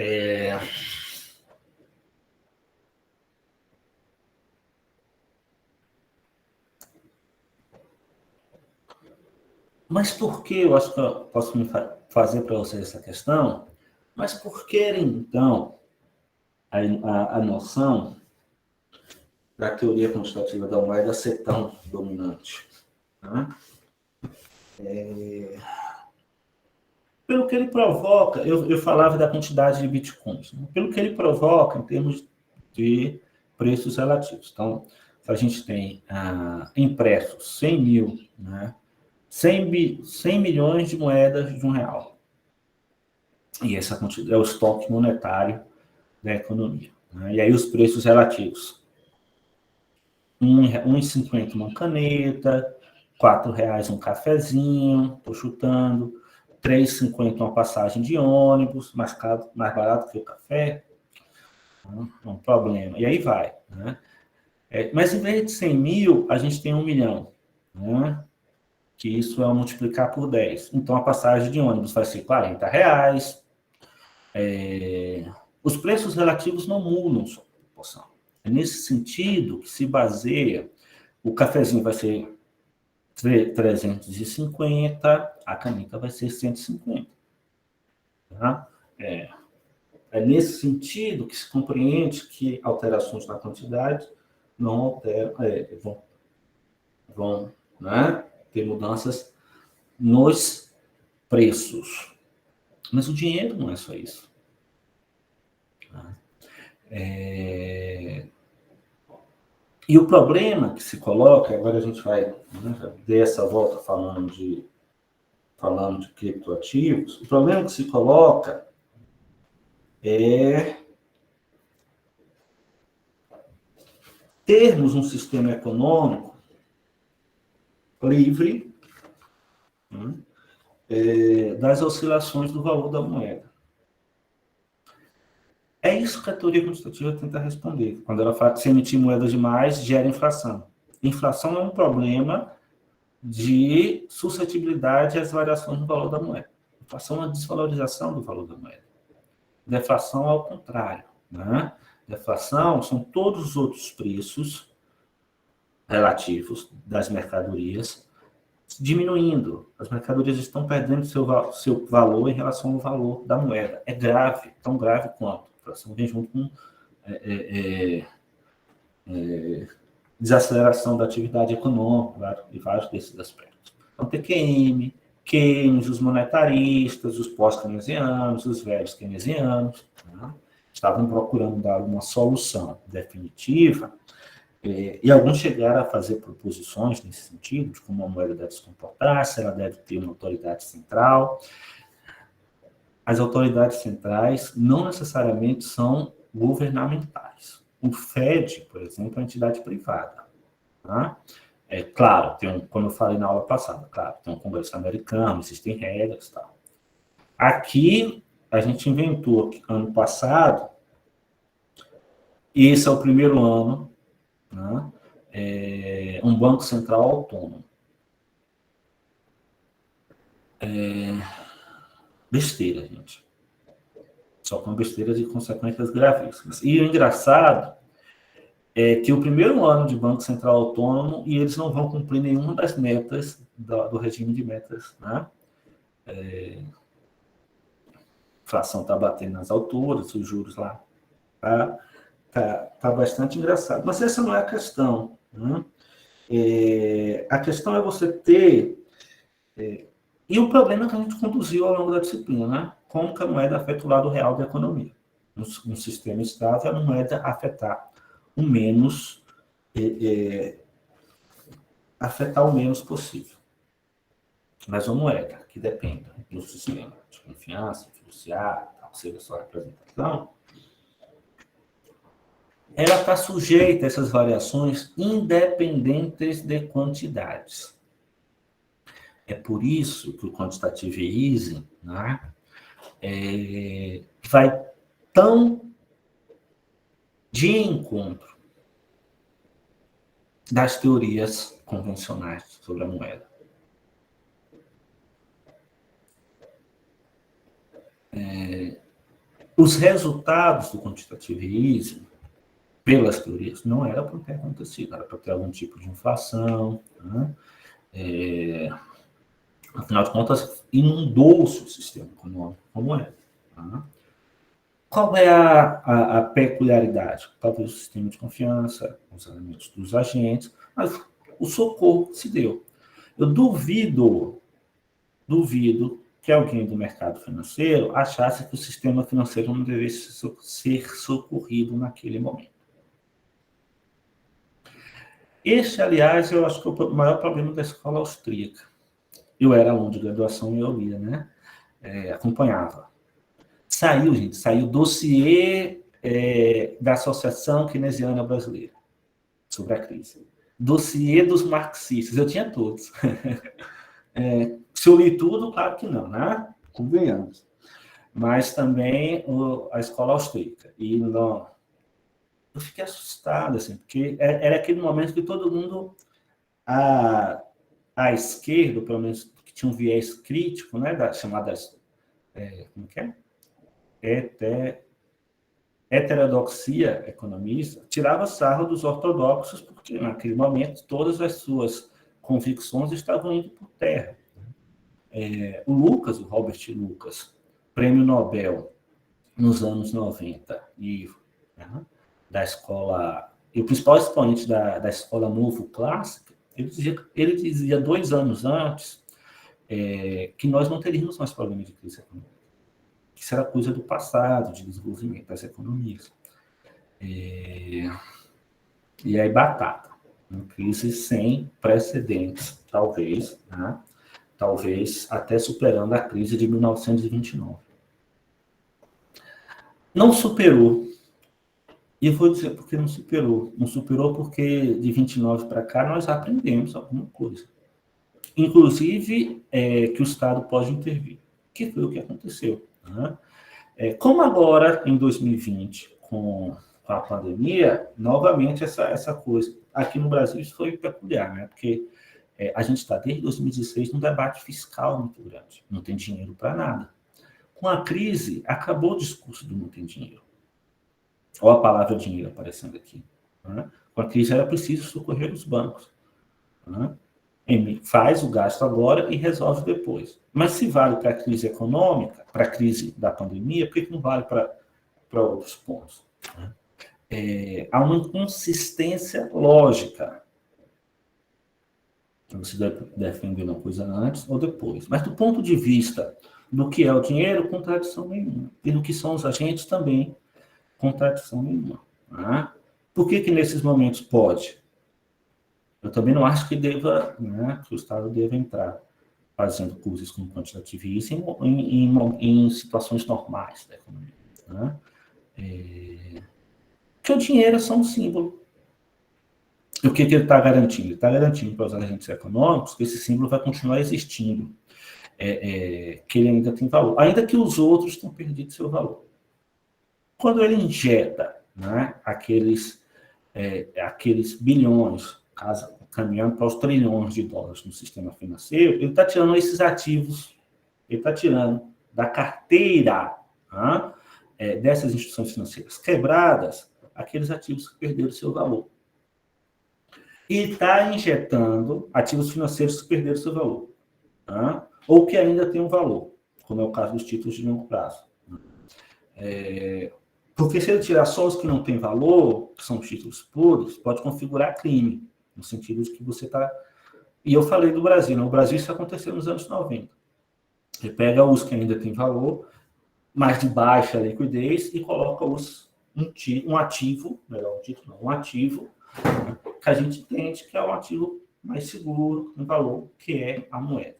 mas por que, eu acho que eu posso fazer para vocês essa questão, mas por que, então, a noção da teoria quantitativa da moeda ser tão dominante? Né? Pelo que ele provoca, eu falava da quantidade de bitcoins, né? Pelo que ele provoca em termos de preços relativos. Então, a gente tem impressos 100 mil, né? 100 milhões de moedas de R$1. E essa quantidade é o estoque monetário da economia. Né? E aí os preços relativos. R$1,50 uma caneta, R$4 um cafezinho, estou chutando, R$3,50 uma passagem de ônibus, mais barato que o café, é um problema. E aí vai. Né? Mas em vez de 100 mil, a gente tem 1 milhão. Né? Que isso é multiplicar por 10. Então, a passagem de ônibus vai ser R$40. Os preços relativos não mudam sua proporção. É nesse sentido que se baseia, o cafezinho vai ser 350, a caneta vai ser 150. Tá? É nesse sentido que se compreende que alterações na quantidade não alteram, vão, né, ter mudanças nos preços. Mas o dinheiro não é só isso. E o problema que se coloca, agora a gente vai, né, dar essa volta falando de criptoativos, o problema que se coloca é termos um sistema econômico livre, né, das oscilações do valor da moeda. É isso que a teoria quantitativa tenta responder. Quando ela fala que se emitir moedas demais, gera inflação. Inflação é um problema de suscetibilidade às variações no valor da moeda. Inflação é uma desvalorização do valor da moeda. Deflação é ao contrário. Né? Deflação são todos os outros preços relativos das mercadorias diminuindo. As mercadorias estão perdendo seu valor em relação ao valor da moeda. É grave, tão grave quanto. A inflação vem junto com desaceleração da atividade econômica e vários desses aspectos. Então, TQM, Keynes, os monetaristas, os pós-keynesianos, os velhos keynesianos, né, estavam procurando dar uma solução definitiva E alguns chegaram a fazer proposições nesse sentido, de como a moeda deve se comportar, se ela deve ter uma autoridade central. As autoridades centrais não necessariamente são governamentais. O FED, por exemplo, é uma entidade privada. Tá? Claro, como eu falei na aula passada, claro, tem um Congresso americano, existem regras e tal. Aqui, a gente inventou, ano passado, e esse é o primeiro ano, né, um Banco Central autônomo. Besteira, gente. Só com besteiras e consequências gravíssimas. E o engraçado é que o primeiro ano de Banco Central autônomo, e eles não vão cumprir nenhuma das metas do regime de metas, né? A inflação está batendo nas alturas, os juros lá tá bastante engraçado. Mas essa não é a questão, né? A questão é você ter... e o problema é que a gente conduziu ao longo da disciplina, né? Como que a moeda afeta o lado real da economia. Um sistema estável, a moeda afetar o menos possível. Mas uma moeda que depende do sistema de confiança, fiduciário, seja sua representação, ela está sujeita a essas variações independentes de quantidades. É por isso que o quantitative easing, né, vai tão de encontro das teorias convencionais sobre a moeda. Os resultados do quantitative easing, pelas teorias, não era para ter acontecido, era para ter algum tipo de inflação, né? Afinal de contas, inundou-se o sistema econômico como é. Tá? Qual é a peculiaridade? Talvez o sistema de confiança, os elementos dos agentes, mas o socorro se deu. Eu duvido que alguém do mercado financeiro achasse que o sistema financeiro não devesse ser socorrido naquele momento. Este, aliás, eu acho que é o maior problema da escola austríaca. Eu era aluno de graduação e eu lia, né? Acompanhava. Saiu o dossiê da Associação Keynesiana Brasileira sobre a crise. Dossiê dos marxistas, eu tinha todos. Se eu li tudo, claro que não, né? Convenhamos. Mas também a escola austríaca. E não, eu fiquei assustado, assim, porque era aquele momento que todo mundo, à esquerda, pelo menos que tinha um viés crítico, né, das chamadas, como que é? Heterodoxia economista, tirava sarro dos ortodoxos, porque naquele momento todas as suas convicções estavam indo por terra. O Robert Lucas, prêmio Nobel nos anos 90, da escola, e o principal expoente da escola novo clássica, ele dizia 2 anos antes que nós não teríamos mais problema de crise econômica. Isso era coisa do passado, de desenvolvimento das economias. E aí, batata. Uma crise sem precedentes, talvez, né? Talvez até superando a crise de 1929. Não superou. E eu vou dizer por que não superou. Não superou porque de 29 para cá nós aprendemos alguma coisa. Inclusive que o Estado pode intervir. Que foi o que aconteceu. Né? Como agora, em 2020, com a pandemia, novamente essa coisa. Aqui no Brasil isso foi peculiar, né? Porque a gente está desde 2016 num debate fiscal muito grande. Não tem dinheiro para nada. Com a crise, acabou o discurso do não tem dinheiro. Olha a palavra dinheiro aparecendo aqui. Né? Com a crise era preciso socorrer os bancos. Né? Faz o gasto agora e resolve depois. Mas se vale para a crise econômica, para a crise da pandemia, por que não vale para outros pontos? Né? Há uma inconsistência lógica. Você deve defender uma coisa antes ou depois. Mas do ponto de vista do que é o dinheiro, contradição nenhuma. E do que são os agentes também, contradição nenhuma. Né? Por que nesses momentos pode? Eu também não acho que deva, né, que o Estado deva entrar fazendo cursos como quantitativismo em situações normais da economia. Né? Porque o dinheiro é só um símbolo. E o que ele está garantindo? Ele está garantindo para os agentes econômicos que esse símbolo vai continuar existindo, que ele ainda tem valor, ainda que os outros tenham perdido seu valor. Quando ele injeta, né, aqueles bilhões, caminhando para os trilhões de dólares no sistema financeiro, ele está tirando esses ativos, ele está tirando da carteira, né, dessas instituições financeiras quebradas, aqueles ativos que perderam seu valor. E está injetando ativos financeiros que perderam seu valor, né, ou que ainda têm um valor, como é o caso dos títulos de longo prazo. Porque se ele tirar só os que não têm valor, que são títulos puros, pode configurar crime, no sentido de que você está... E eu falei do Brasil, né? O Brasil isso aconteceu nos anos 90. Ele pega os que ainda têm valor, mais de baixa liquidez, e coloca um ativo, melhor, um título não, um ativo, que a gente entende que é um ativo mais seguro, um valor, que é a moeda.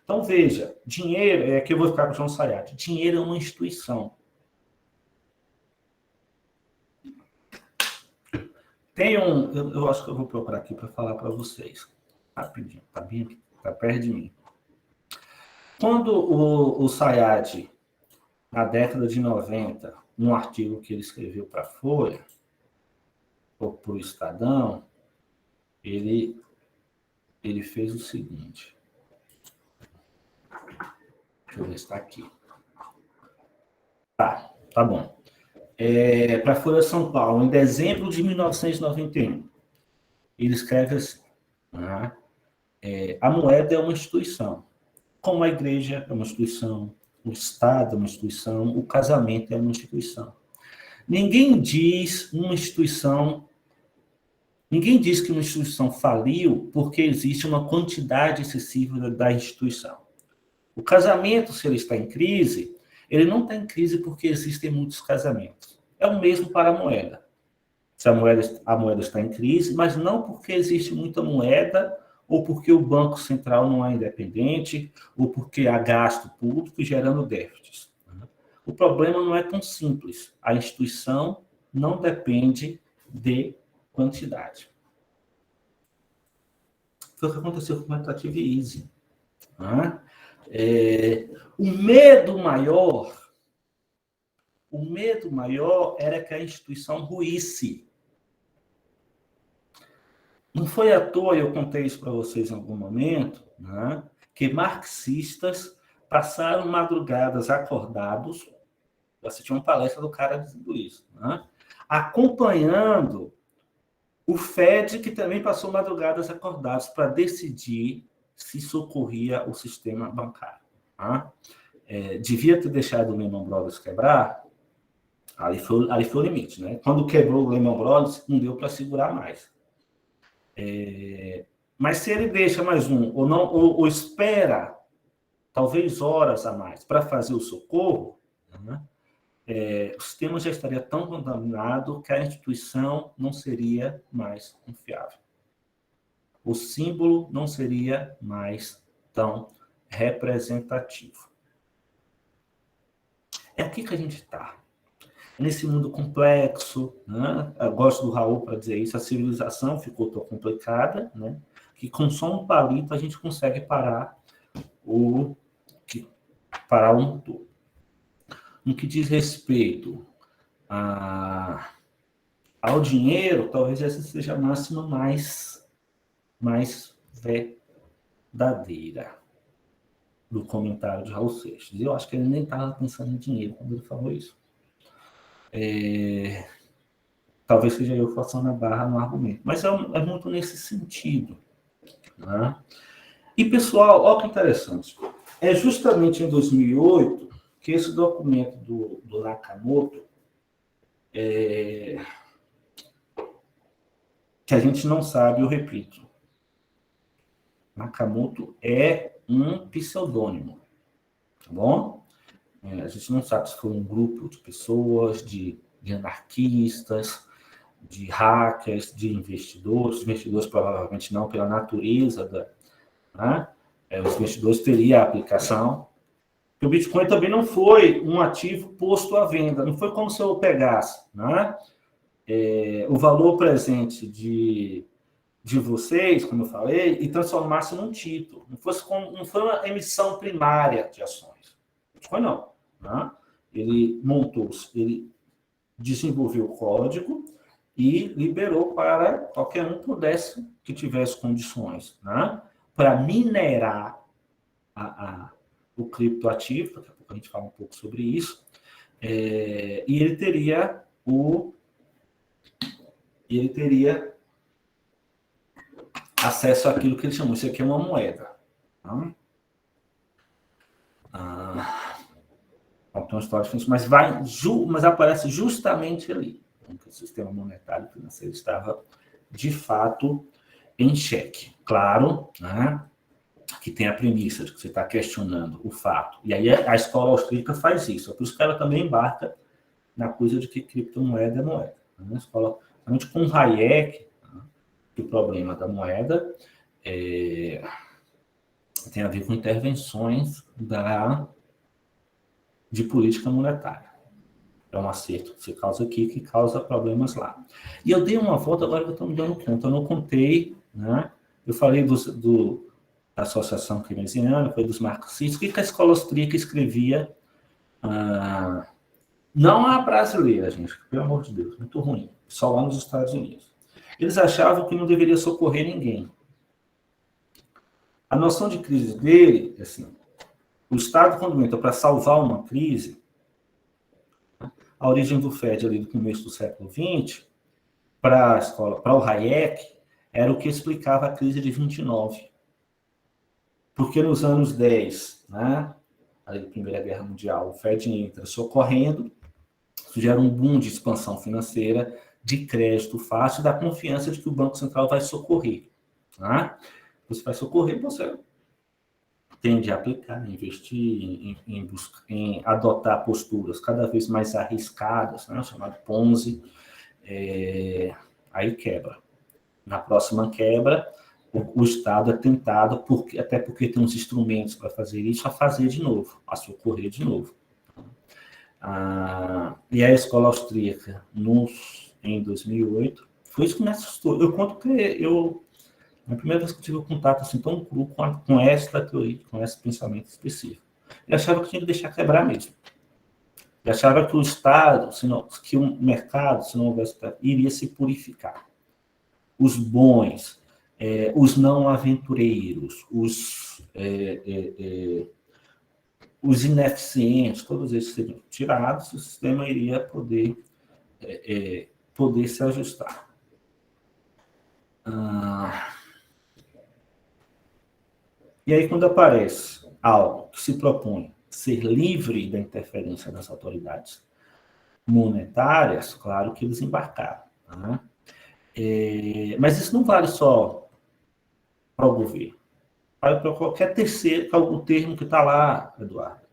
Então, veja, dinheiro, aqui eu vou ficar com o João Sayad, dinheiro é uma instituição. Tem eu acho que eu vou procurar aqui para falar para vocês. Rapidinho, tá perto de mim. Quando o Sayad, na década de 90, num artigo que ele escreveu para a Folha, ou para o Estadão, ele fez o seguinte. Deixa eu ver se está aqui. Tá bom. Para a Folha São Paulo, em dezembro de 1991, ele escreve assim, né? A moeda é uma instituição, como a igreja é uma instituição, o Estado é uma instituição, o casamento é uma instituição. Ninguém diz que uma instituição faliu porque existe uma quantidade excessiva da instituição. O casamento, se ele está em crise, ele não está em crise porque existem muitos casamentos. É o mesmo para a moeda. Se a moeda está em crise, mas não porque existe muita moeda, ou porque o Banco Central não é independente, ou porque há gasto público gerando déficits. O problema não é tão simples. A instituição não depende de quantidade. Foi o que aconteceu com o quantitative easing. O medo maior era que a instituição ruísse. Não foi à toa, eu contei isso para vocês em algum momento, né, que marxistas passaram madrugadas acordados, eu assisti uma palestra do cara dizendo isso, né, acompanhando o Fed, que também passou madrugadas acordados para decidir se socorria o sistema bancário. Tá? Devia ter deixado o Lehman Brothers quebrar, ali foi o limite. Né? Quando quebrou o Lehman Brothers, não deu para segurar mais. Mas se ele deixa mais um, ou espera talvez horas a mais para fazer o socorro, né, o sistema já estaria tão contaminado que a instituição não seria mais confiável. O símbolo não seria mais tão representativo. É aqui que a gente está. Nesse mundo complexo, né? Eu gosto do Raul para dizer isso, a civilização ficou tão complicada, né? Que com só um palito a gente consegue parar o mundo. No que diz respeito ao dinheiro, talvez essa seja a máxima mais verdadeira do comentário de Raul Seixas. Eu acho que ele nem estava pensando em dinheiro quando ele falou isso. Talvez seja eu forçando a barra no argumento, mas é muito nesse sentido. Né? E, pessoal, olha que interessante. É justamente em 2008 que esse documento do Nakamoto, que a gente não sabe, eu repito, Nakamoto é um pseudônimo, tá bom? A gente não sabe se foi um grupo de pessoas, de anarquistas, de hackers, de investidores provavelmente não pela natureza né? Os investidores teriam a aplicação. O Bitcoin também não foi um ativo posto à venda, não foi como se eu pegasse, né? O valor presente de vocês, como eu falei, e transformasse num título. Não foi uma emissão primária de ações. Bitcoin não. Né? Ele ele desenvolveu o código e liberou para qualquer um que tivesse condições, né? Para minerar o criptoativo, daqui a pouco a gente fala um pouco sobre isso, e ele teria acesso àquilo que ele chamou, isso aqui é uma moeda. Tá? Então, história difícil, mas aparece justamente ali. Então, o sistema monetário e financeiro estava, de fato, em xeque. Claro, né, que tem a premissa de que você está questionando o fato. E aí a escola austríaca faz isso. É por isso que ela também embarca na coisa de que criptomoeda é moeda. A escola, realmente com Hayek, o problema da moeda tem a ver com intervenções de política monetária. É um acerto que se causa aqui, que causa problemas lá. E eu dei uma volta, agora que eu estou me dando conta, eu não contei, né? Eu falei da Associação Keynesiana, foi dos marxistas, o que a escola austríaca escrevia? Não a brasileira, gente, pelo amor de Deus, muito ruim, só lá nos Estados Unidos. Eles achavam que não deveria socorrer ninguém. A noção de crise dele, assim, o Estado, quando entra para salvar uma crise, a origem do FED ali do começo do século XX, para o Hayek, era o que explicava a crise de 29. Porque nos anos 10, né, a Primeira Guerra Mundial, o FED entra socorrendo, isso gera um boom de expansão financeira, de crédito fácil, da confiança de que o Banco Central vai socorrer. Né? Você vai socorrer, você tende a aplicar, investir, em adotar posturas cada vez mais arriscadas, né, chamado Ponzi, aí quebra. Na próxima quebra, o Estado é tentado, até porque tem uns instrumentos para fazer isso, a fazer de novo, a socorrer de novo. E a escola austríaca, em 2008, foi isso que me assustou. Eu conto que a primeira vez que eu tive um contato assim tão cru com essa teoria, com esse pensamento específico. Eu achava que tinha que deixar quebrar mesmo. Eu achava que o Estado, que o mercado, se não houvesse, iria se purificar. Os bons, os não aventureiros, os ineficientes, todos esses seriam tirados, o sistema iria poder se ajustar. E aí, quando aparece algo que se propõe ser livre da interferência das autoridades monetárias, claro que eles embarcaram. Né? Mas isso não vale só para o governo. Vale para qualquer terceiro, que é o termo que está lá, Eduardo,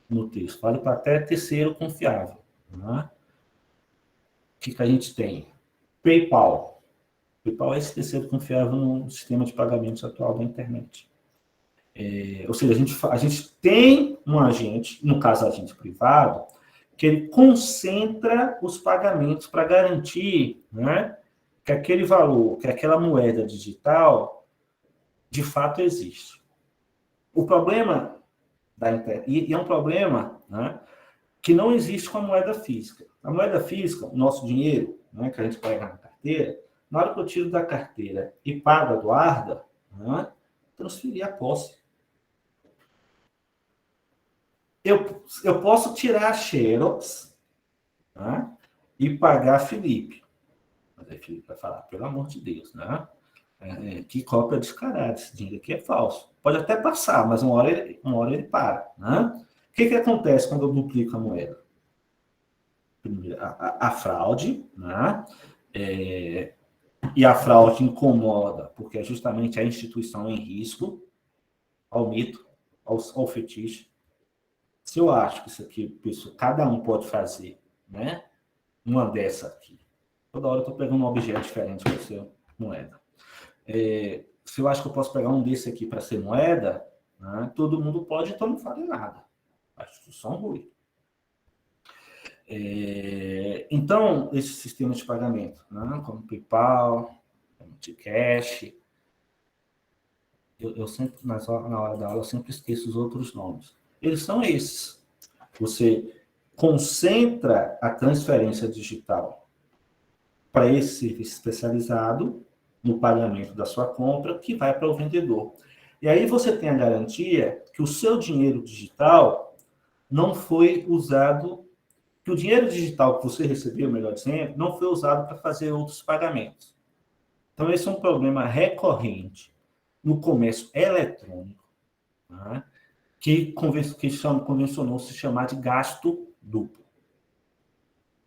no texto. Vale para até terceiro confiável. Né? O que a gente tem? PayPal. PayPal é esse terceiro confiável no sistema de pagamentos atual da internet. Ou seja, a gente tem um agente, no caso agente privado, que ele concentra os pagamentos para garantir, né, que aquele valor, que aquela moeda digital, de fato existe. O problema da internet, e é um problema, né, que não existe com a moeda física. A moeda física, o nosso dinheiro, né, que a gente pega na carteira, na hora que eu tiro da carteira e pago a Eduarda, né, transferir a posse. Eu posso tirar a Xerox, né, e pagar a Felipe. Mas aí Felipe vai falar, pelo amor de Deus, né? Que cópia descarada, esse dinheiro aqui é falso. Pode até passar, mas uma hora ele para. Né? O que acontece quando eu duplico a moeda? Primeiro, a fraude, né? E a fraude incomoda, porque é justamente a instituição em risco, ao mito, ao fetiche. Se eu acho que isso aqui, cada um pode fazer, né? Uma dessa aqui, Toda hora eu estou pegando um objeto diferente para ser moeda. Se eu acho que eu posso pegar um desse aqui para ser moeda, né, todo mundo pode, então não fale nada. Acho que só um ruim. Então, esse sistema de pagamento, né, como PayPal, Cash, eu sempre, na hora da aula, eu sempre esqueço os outros nomes. Eles são esses. Você concentra a transferência digital para esse serviço especializado no pagamento da sua compra, que vai para o vendedor. E aí você tem a garantia que o seu dinheiro digital não foi usado, que o dinheiro digital que você recebeu, melhor dizendo, não foi usado para fazer outros pagamentos. Então, esse é um problema recorrente no comércio eletrônico, né, que convencionou se chamar de gasto duplo.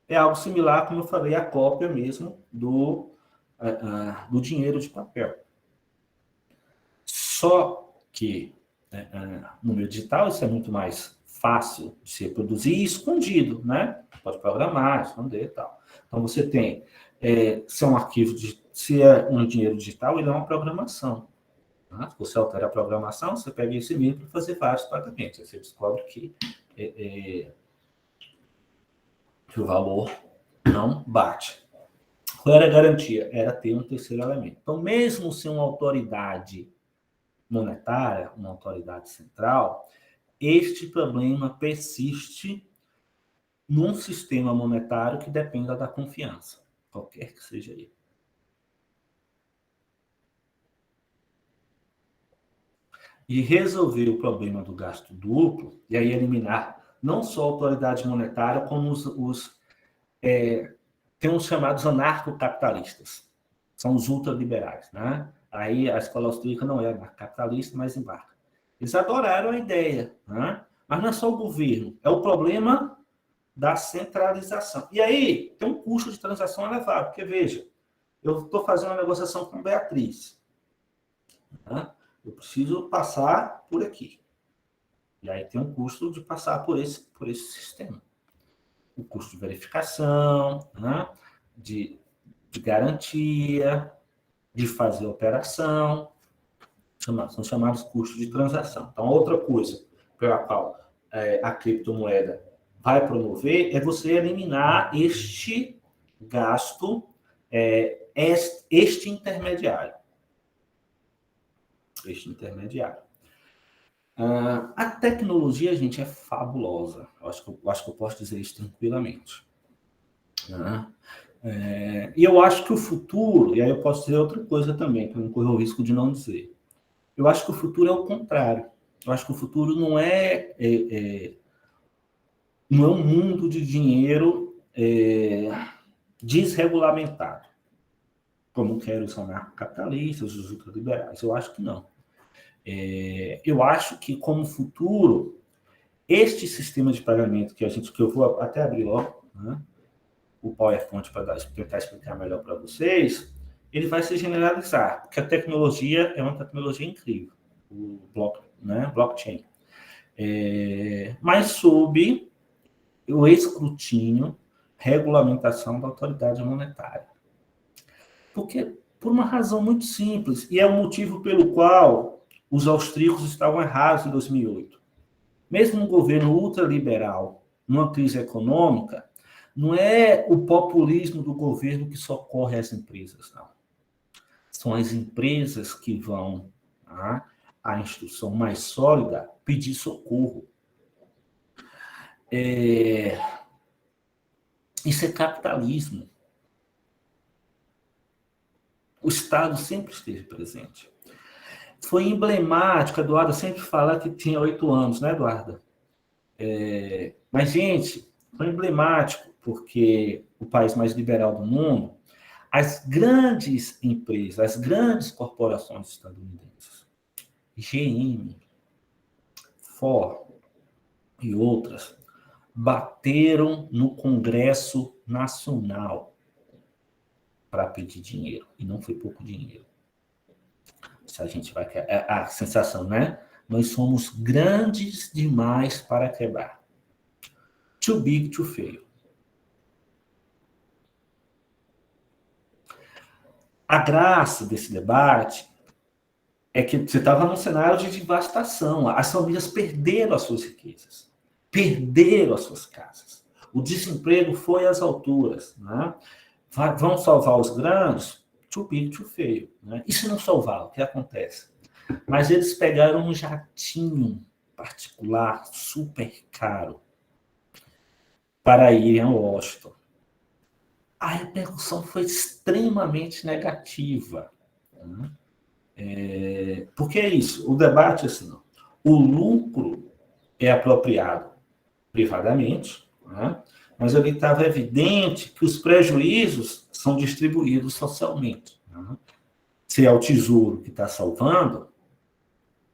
É algo similar, como eu falei, à cópia mesmo do dinheiro de papel. Só que no meio digital isso é muito mais fácil de se reproduzir e escondido, né? Pode programar, esconder e tal. Então você tem, se é um arquivo, se é um dinheiro digital, ele é uma programação. Né? Se você altera a programação, você pega esse meio para fazer vários pagamentos. Aí você descobre que o valor não bate. Qual era a garantia? Era ter um terceiro elemento. Então, mesmo sem uma autoridade monetária, uma autoridade central, este problema persiste num sistema monetário que dependa da confiança, qualquer que seja ele. E resolver o problema do gasto duplo, e aí eliminar não só a autoridade monetária, como tem os chamados anarcocapitalistas, são os ultraliberais, né? Aí a escola austríaca não é anarcocapitalista, mas embarca. Eles adoraram a ideia, né? Mas não é só o governo, é o problema da centralização. E aí tem um custo de transação elevado, porque veja, eu estou fazendo uma negociação com Beatriz, né? Eu preciso passar por aqui. E aí tem um custo de passar por esse sistema. O custo de verificação, né? de garantia, de fazer operação, são chamados custos de transação. Então, outra coisa pela qual a criptomoeda vai promover é você eliminar este gasto, este intermediário. A tecnologia, gente, é fabulosa. Eu acho que eu posso dizer isso tranquilamente. E eu acho que o futuro, e aí eu posso dizer outra coisa também, para não correr o risco de não dizer. Eu acho que o futuro é o contrário. Eu acho que o futuro não é um mundo de dinheiro desregulamentado, como querem os anarcocapitalistas, os ultraliberais. Eu acho que não. Eu acho que, como futuro, este sistema de pagamento que eu vou até abrir logo, né, o PowerPoint para tentar explicar melhor para vocês, ele vai se generalizar, porque a tecnologia é uma tecnologia incrível, o blockchain. Mas sob o escrutínio, regulamentação da autoridade monetária. Porque, por uma razão muito simples, e é o motivo pelo qual os austríacos estavam errados em 2008. Mesmo um governo ultraliberal, numa crise econômica, não é o populismo do governo que socorre as empresas, não. São as empresas que vão à instituição mais sólida pedir socorro. Isso é capitalismo. O Estado sempre esteve presente. Foi emblemático, Eduardo sempre fala que tinha 8 anos, né, Eduardo? Mas, gente, foi emblemático, porque o país mais liberal do mundo, as grandes empresas, as grandes corporações estadunidenses, GM, Ford e outras, bateram no Congresso Nacional para pedir dinheiro. E não foi pouco dinheiro. Se a gente vai... A sensação, né? Nós somos grandes demais para quebrar. Too big to fail. A graça desse debate é que você estava num cenário de devastação. As famílias perderam as suas riquezas, perderam as suas casas. O desemprego foi às alturas. Né? Vão salvar os grandes? Too big, too feio. Né? E se não salvar, o que acontece? Mas eles pegaram um jatinho particular, super caro, para irem a Washington. A repercussão foi extremamente negativa. Né? Porque é isso, o debate é assim, não. O lucro é apropriado privadamente, né? Mas ali estava evidente que os prejuízos são distribuídos socialmente. Né? Se é o tesouro que está salvando,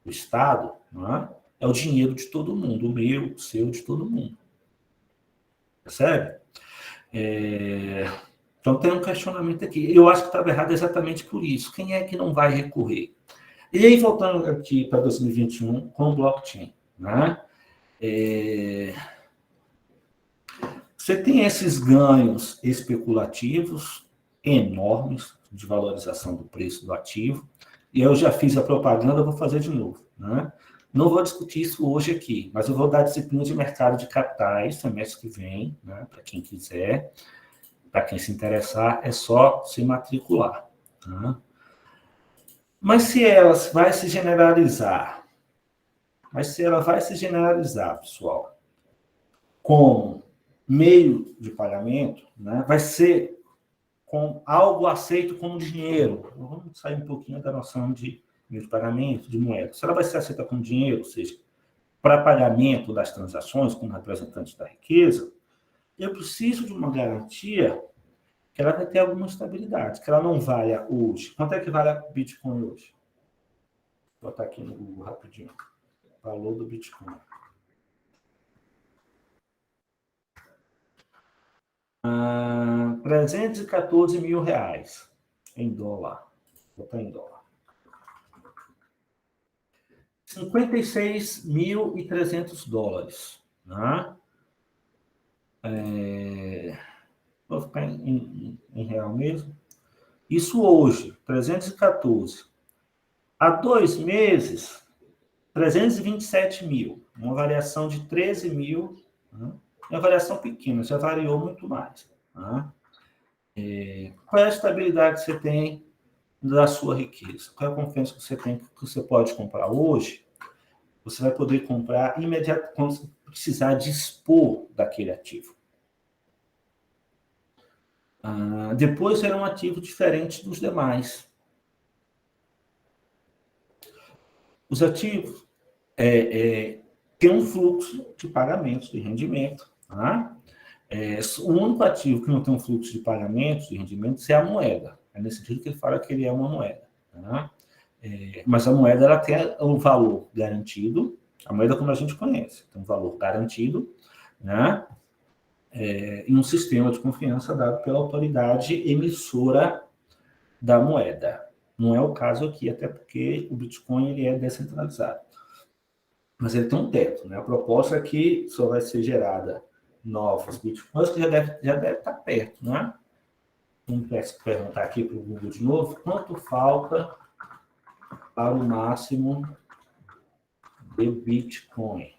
o Estado, né? É o dinheiro de todo mundo, o meu, o seu, de todo mundo. Percebe? Então tem um questionamento aqui. Eu acho que estava errado exatamente por isso. Quem é que não vai recorrer? E aí, voltando aqui para 2021, com o blockchain. Né? Você tem esses ganhos especulativos enormes de valorização do preço do ativo, e eu já fiz a propaganda, vou fazer de novo. Né? Não vou discutir isso hoje aqui, mas eu vou dar disciplina de mercado de capitais semestre que vem, né? Para quem quiser, para quem se interessar, é só se matricular. Né? Mas se ela vai se generalizar, pessoal, como meio de pagamento, né, vai ser com algo aceito como dinheiro. Vamos sair um pouquinho da noção de meio de pagamento, de moeda. Se ela vai ser aceita como dinheiro, ou seja, para pagamento das transações, como representante da riqueza, eu preciso de uma garantia que ela vai ter alguma estabilidade, que ela não valha hoje. Quanto é que vale a Bitcoin hoje? Vou botar aqui no Google rapidinho. Valor do Bitcoin. 314 mil reais em dólar. Vou botar em dólar. 56.300 dólares. Né? Vou ficar em real mesmo. Isso hoje, 314. Há 2 meses, 327 mil. Uma variação de 13 mil. Né? É uma variação pequena, já variou muito mais. Né? Qual é a estabilidade que você tem da sua riqueza? Qual é a confiança que você tem que você pode comprar hoje? Você vai poder comprar imediatamente quando você precisar dispor daquele ativo. Depois era um ativo diferente dos demais. Os ativos têm um fluxo de pagamentos, de rendimento. Tá? O único ativo que não tem um fluxo de pagamentos, de rendimentos, é a moeda. É nesse sentido que ele fala que ele é uma moeda. Tá? Mas a moeda ela tem um valor garantido, a moeda como a gente conhece, tem um valor garantido, né? Em um sistema de confiança dado pela autoridade emissora da moeda. Não é o caso aqui, até porque o Bitcoin ele é descentralizado. Mas ele tem um teto, né? A proposta é que só vai ser gerada novos Bitcoins, que já deve estar perto, né? Vamos perguntar aqui para o Google de novo, quanto falta para o máximo de Bitcoin?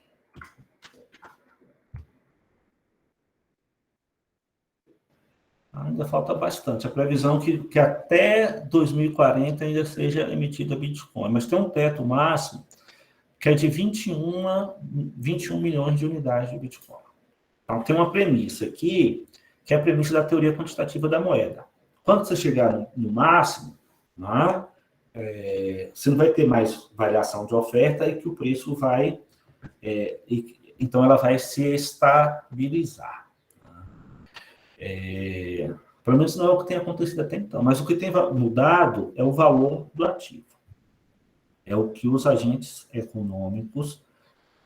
Ainda falta bastante. A previsão é que até 2040 ainda seja emitida Bitcoin, mas tem um teto máximo que é de 21 milhões de unidades de Bitcoin. Então, tem uma premissa aqui, que é a premissa da teoria quantitativa da moeda. Quando você chegar no máximo, né, você não vai ter mais variação de oferta e que o preço vai... então, ela vai se estabilizar. Pelo menos não é o que tem acontecido até então, mas o que tem mudado é o valor do ativo. É o que os agentes econômicos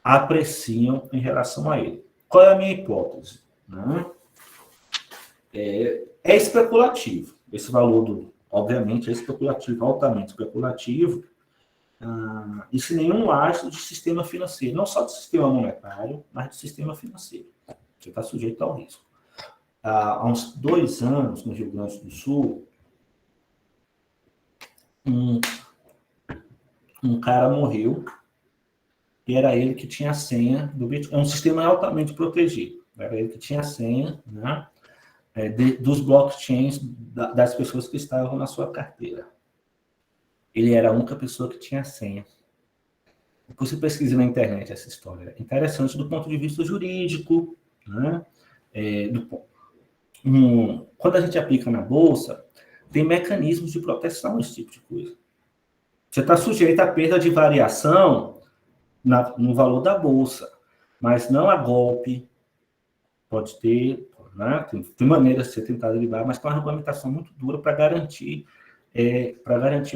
apreciam em relação a ele. Qual é a minha hipótese? Né? É especulativo. Esse valor, obviamente, é especulativo, altamente especulativo, e sem nenhum lastro de sistema financeiro, não só do sistema monetário, mas do sistema financeiro. Você está sujeito ao risco. Há uns 2 anos, no Rio Grande do Sul, um, um cara morreu e era ele que tinha a senha do Bitcoin. É um sistema altamente protegido. Era ele que tinha a senha, né, dos blockchains das pessoas que estavam na sua carteira. Ele era a única pessoa que tinha a senha. Depois você pesquisa na internet essa história. É interessante do ponto de vista jurídico, né? Quando a gente aplica na bolsa, tem mecanismos de proteção, esse tipo de coisa. Você está sujeito à perda de variação no valor da bolsa, mas não a golpe. Pode ter, né? Tem maneiras de você tentar derivar, mas tem uma regulamentação muito dura para garantir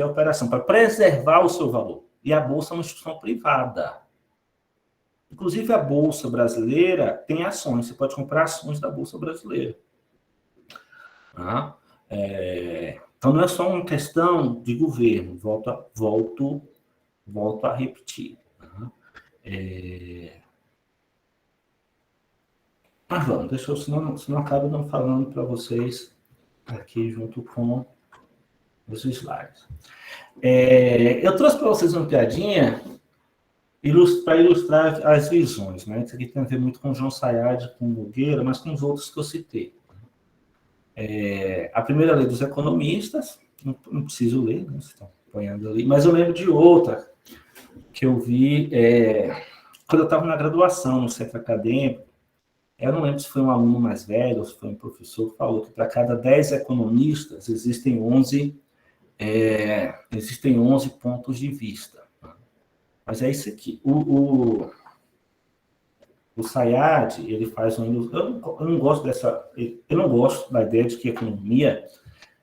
a operação, para preservar o seu valor. E a bolsa é uma instituição privada. Inclusive, a Bolsa Brasileira tem ações. Você pode comprar ações da Bolsa Brasileira. Tá? Então, não é só uma questão de governo. Volto a repetir. Tá? Mas vamos, deixa eu, senão acabo não falando para vocês aqui junto com os slides. Eu trouxe para vocês uma piadinha para ilustrar as visões, né? Isso aqui tem a ver muito com o João Sayad, com o Nogueira, mas com os outros que eu citei. A primeira lei dos economistas, não preciso ler, né? Vocês estão apanhando ali, mas eu lembro de outra que eu vi quando eu estava na graduação, no centro acadêmico. Eu não lembro se foi um aluno mais velho ou se foi um professor que falou que para cada 10 economistas existem 11 pontos de vista. Mas é isso aqui. O Sayad, ele faz um... Eu não gosto da ideia de que a economia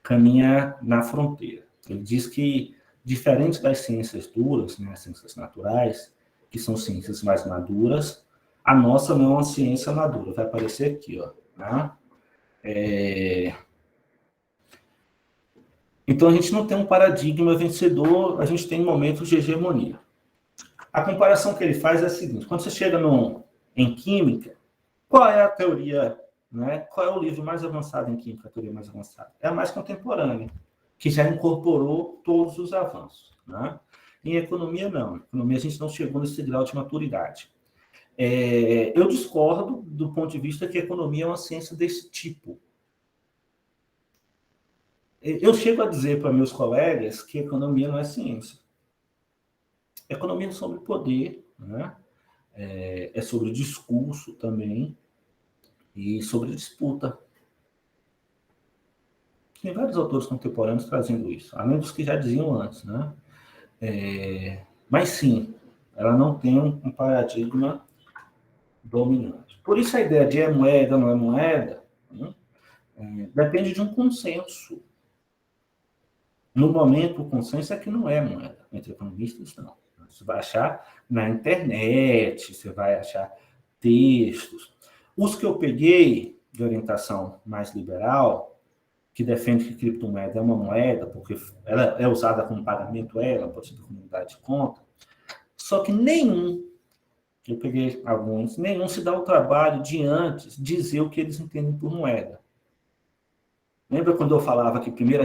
caminha na fronteira. Ele diz que, diferente das ciências duras, né, as ciências naturais, que são ciências mais maduras, a nossa não é uma ciência madura. Vai aparecer aqui, ó. Né? Então, a gente não tem um paradigma vencedor, a gente tem momentos de hegemonia. A comparação que ele faz é a seguinte: quando você chega em química, qual é a teoria, né? Qual é o livro mais avançado em química, a teoria mais avançada? É a mais contemporânea, que já incorporou todos os avanços. Né? Em economia, não. Em economia, a gente não chegou nesse grau de maturidade. Eu discordo do ponto de vista que a economia é uma ciência desse tipo. Eu chego a dizer para meus colegas que a economia não é ciência. A economia é sobre poder, né? É sobre discurso também e sobre disputa. Tem vários autores contemporâneos trazendo isso, além dos que já diziam antes, né? Mas sim, ela não tem um paradigma dominante. Por isso a ideia de é moeda, não é moeda, né? Depende de um consenso. No momento, o consenso é que não é moeda. Entre economistas, não. Você vai achar na internet, você vai achar textos. Os que eu peguei de orientação mais liberal, que defende que criptomoeda é uma moeda, porque ela é usada como pagamento, ela pode ser como unidade de conta, só que eu peguei alguns, nenhum se dá o trabalho de antes dizer o que eles entendem por moeda. Lembra quando eu falava que primeiro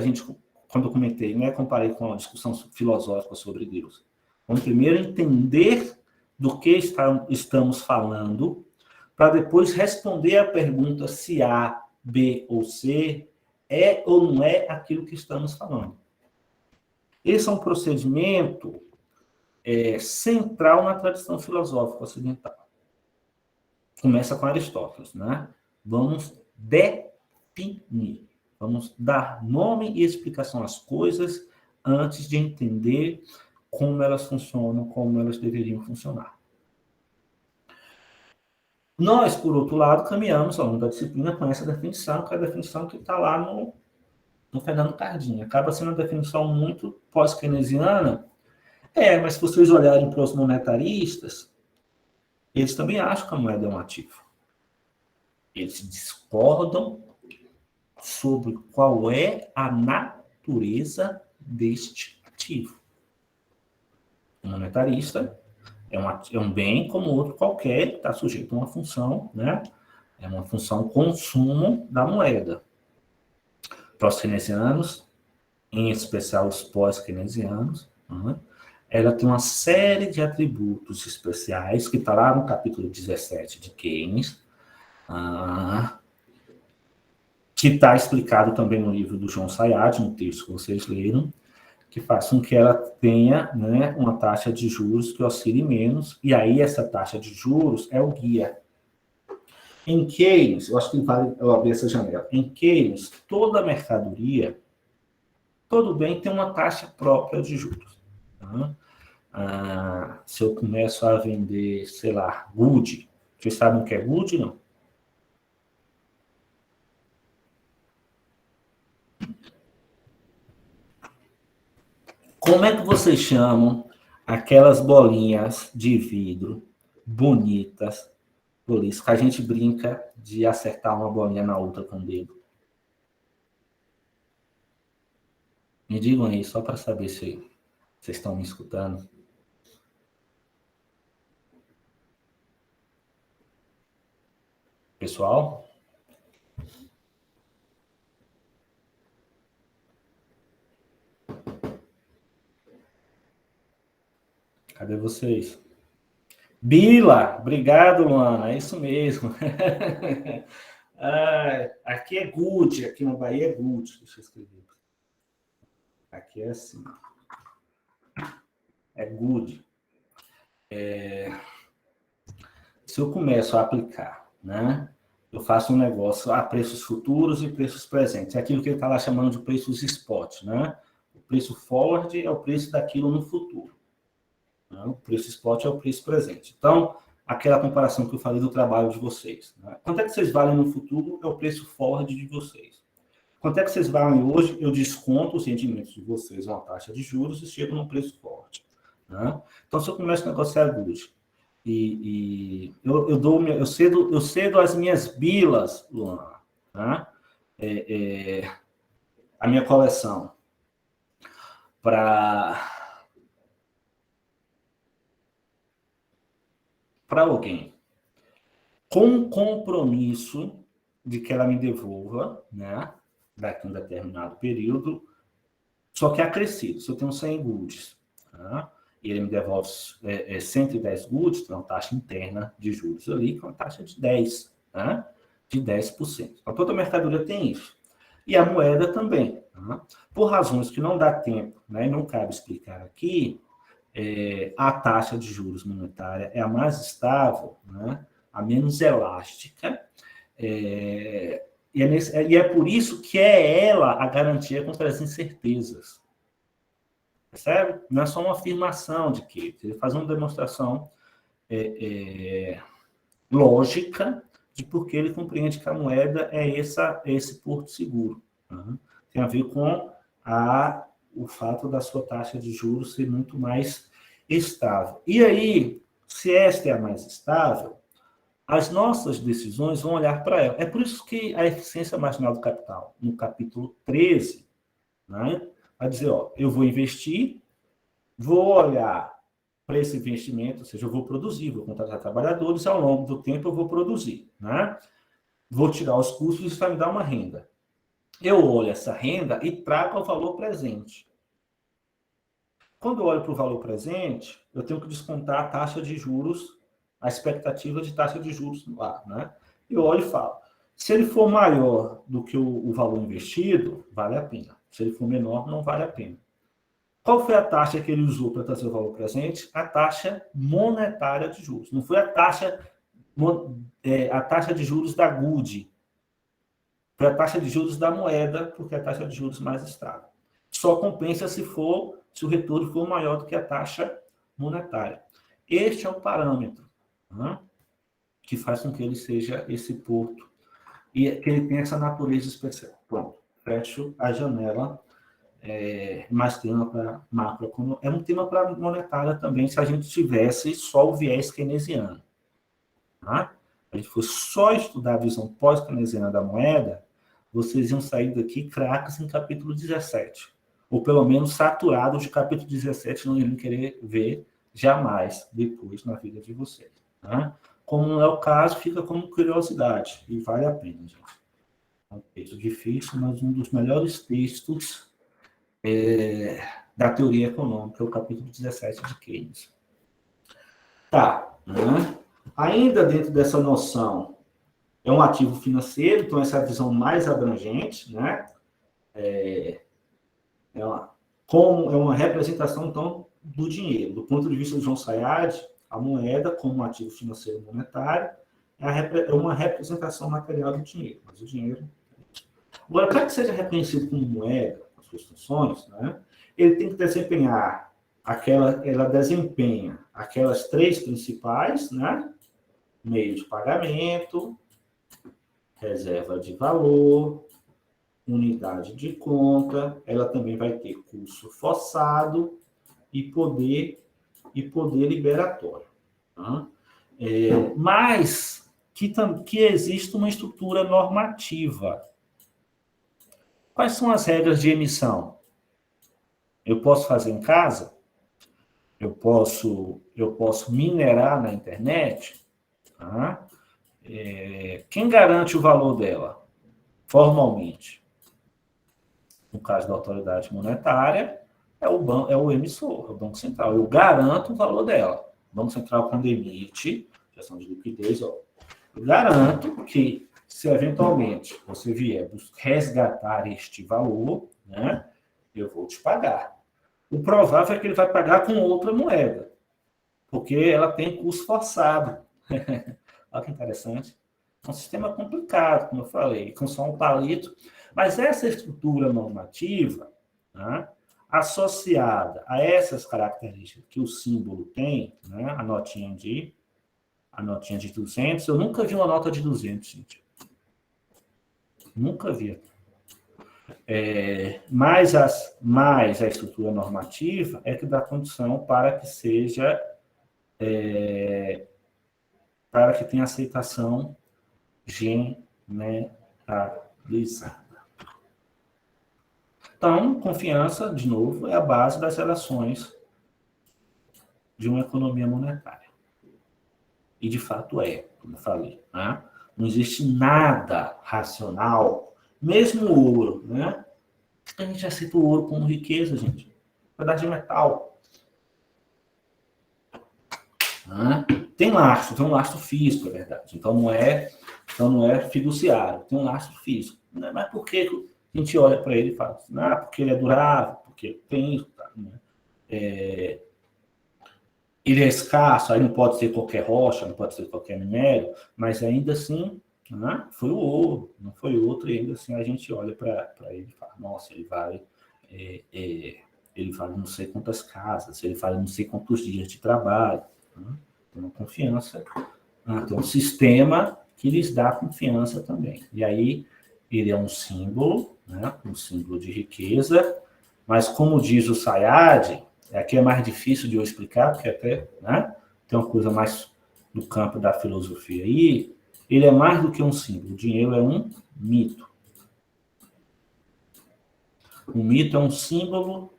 quando eu comentei, né, comparei com a discussão filosófica sobre Deus? Vamos primeiro entender do que estamos falando, para depois responder a pergunta se A, B ou C é ou não é aquilo que estamos falando. Esse é um procedimento central na tradição filosófica ocidental. Começa com Aristóteles, né? Vamos definir. Vamos dar nome e explicação às coisas antes de entender como elas funcionam, como elas deveriam funcionar. Nós, por outro lado, caminhamos ao longo da disciplina com essa definição, que é a definição que está lá no Fernando Cardin. Acaba sendo uma definição muito pós-keynesiana. Mas se vocês olharem para os monetaristas, eles também acham que a moeda é um ativo. Eles discordam sobre qual é a natureza deste ativo. O monetarista é um bem como outro qualquer, que está sujeito a uma função, né? É uma função consumo da moeda. Para os keynesianos, em especial os pós-keynesianos, né? Ela tem uma série de atributos especiais, que está lá no capítulo 17 de Keynes, que está explicado também no livro do João Sayad, no texto que vocês leram, que faz com que ela tenha, né, uma taxa de juros que oscile menos, e aí essa taxa de juros é o guia. Em Keynes, eu acho que vale eu abrir essa janela, em Keynes, toda mercadoria, todo bem tem uma taxa própria de juros. Tá? Se eu começo a vender, sei lá, Good, vocês sabem o que é Good, não? Como é que vocês chamam aquelas bolinhas de vidro bonitas, por isso que a gente brinca de acertar uma bolinha na outra com o dedo? Me digam aí, só para saber se vocês estão me escutando. Pessoal? Cadê vocês? Bila, obrigado, Luana, é isso mesmo. Aqui é good, aqui na Bahia é good. Deixa eu escrever. Aqui é assim. É good. Se eu começo a aplicar, né? Eu faço um negócio a preços futuros e preços presentes. É aquilo que ele está lá chamando de preços spot, né? O preço forward é o preço daquilo no futuro. Né? O preço spot é o preço presente. Então, aquela comparação que eu falei do trabalho de vocês. Né? Quanto é que vocês valem no futuro é o preço forward de vocês. Quanto é que vocês valem hoje, eu desconto os rendimentos de vocês, uma taxa de juros, e chego no preço forward. Né? Então, se eu começo a negociar good, eu cedo as minhas bilas, Luana, né? A minha coleção para alguém, com compromisso de que ela me devolva, né, daqui a um determinado período, só que acrescido. Se eu tenho 100 goods, tá? E ele me devolve 110 goods, tem uma taxa interna de juros ali, que é uma taxa de 10%, né? De 10%. Então, toda mercadoria tem isso. E a moeda também. Tá? Por razões que não dá tempo, né, e não cabe explicar aqui, a taxa de juros monetária é a mais estável, né, a menos elástica, e é por isso que é ela a garantia contra as incertezas. Percebe? Não é só uma afirmação de que ele faz uma demonstração lógica de porque ele compreende que a moeda é esse porto seguro. Né? Tem a ver com o fato da sua taxa de juros ser muito mais estável. E aí, se esta é a mais estável, as nossas decisões vão olhar para ela. É por isso que a eficiência marginal do capital, no capítulo 13, né, vai dizer, eu vou investir, vou olhar para esse investimento, ou seja, eu vou produzir, vou contratar trabalhadores, ao longo do tempo eu vou produzir, né? Vou tirar os custos, isso vai me dar uma renda. Eu olho essa renda e trago ao valor presente. Quando eu olho para o valor presente, eu tenho que descontar a taxa de juros, a expectativa de taxa de juros lá, né? Eu olho e falo, se ele for maior do que o valor investido, vale a pena. Se ele for menor, não vale a pena. Qual foi a taxa que ele usou para trazer o valor presente? A taxa monetária de juros. Não foi a taxa de juros da Good. Foi a taxa de juros da moeda, porque é a taxa de juros mais estável. Só compensa se o retorno for maior do que a taxa monetária. Este é o parâmetro, né, que faz com que ele seja esse porto e que ele tenha essa natureza especial. Pronto, fecho a janela. Mais tema para macro. É um tema para monetária também, se a gente tivesse só o viés keynesiano. Tá? Se a gente fosse só estudar a visão pós-keynesiana da moeda, vocês iam sair daqui craques em capítulo 17. Ou pelo menos saturados de capítulo 17, não iriam querer ver jamais depois na vida de vocês. Tá? Como não é o caso, fica como curiosidade. E vale a pena, gente. É um texto difícil, mas um dos melhores textos da teoria econômica, o capítulo 17 de Keynes. Tá, né? Ainda dentro dessa noção, é um ativo financeiro, então essa é a visão mais abrangente, né? É uma representação, então, do dinheiro. Do ponto de vista do João Sayad, a moeda, como um ativo financeiro monetário, é uma representação material do dinheiro. Mas o dinheiro... Agora, para que seja reconhecido como moeda, as suas funções, né, ele tem que desempenhar ela desempenha aquelas três principais, né? Meio de pagamento, reserva de valor, unidade de conta, ela também vai ter curso forçado e poder liberatório. Tá? Mas que existe uma estrutura normativa. Quais são as regras de emissão? Eu posso fazer em casa? Eu posso minerar na internet? Tá? Quem garante o valor dela? Formalmente. No caso da autoridade monetária, é o emissor, é o Banco Central. Eu garanto o valor dela. O Banco Central, quando emite, gestão de liquidez, eu garanto que, se eventualmente você vier resgatar este valor, né, eu vou te pagar. O provável é que ele vai pagar com outra moeda, porque ela tem custo forçado. Olha que interessante. É um sistema complicado, como eu falei, com só um palito. Mas essa estrutura normativa, né, associada a essas características que o símbolo tem, né, a notinha de 200, eu nunca vi uma nota de 200, gente. Nunca vi. Mais a estrutura normativa é que dá condição para que seja... para que tenha aceitação generalizada. Então, confiança, de novo, é a base das relações de uma economia monetária. E, de fato, como eu falei. Né? Não existe nada racional, mesmo o ouro. Né? A gente aceita o ouro como riqueza, gente. Pedaço de metal. Né? Tem um lastro físico, é verdade. Então, não é fiduciário. Tem um lastro físico. Né? Mas por que a gente olha para ele e fala assim, porque ele é durável, porque tem isso, tá, né? Ele é escasso, aí não pode ser qualquer rocha, não pode ser qualquer minério, mas ainda assim, né, foi o ouro, não foi outro, e ainda assim a gente olha para ele e fala, nossa, ele vale não sei quantas casas, ele vale não sei quantos dias de trabalho. Né? Tem uma confiança, tem um sistema que lhes dá confiança também. E aí, ele é um símbolo, né? Um símbolo de riqueza, mas como diz o Sayad, aqui é mais difícil de eu explicar, porque até, né, tem uma coisa mais do campo da filosofia aí, ele é mais do que um símbolo, o dinheiro é um mito. Um mito é um símbolo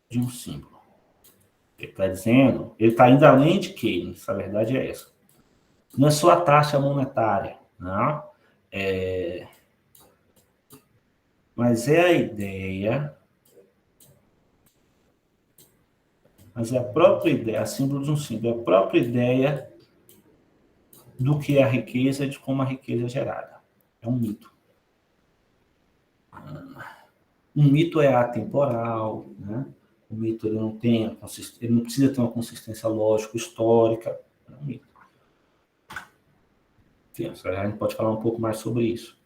de um símbolo. Ele está dizendo, ele está indo além de Keynes, a verdade é essa. Não é só a taxa monetária, não. Mas é a ideia, mas é a própria ideia, símbolo de um símbolo, é a própria ideia do que é a riqueza e de como a riqueza é gerada. É um mito. Um mito é atemporal, né? O mito ele não precisa ter uma consistência lógica, histórica. É um mito. Enfim, a gente pode falar um pouco mais sobre isso.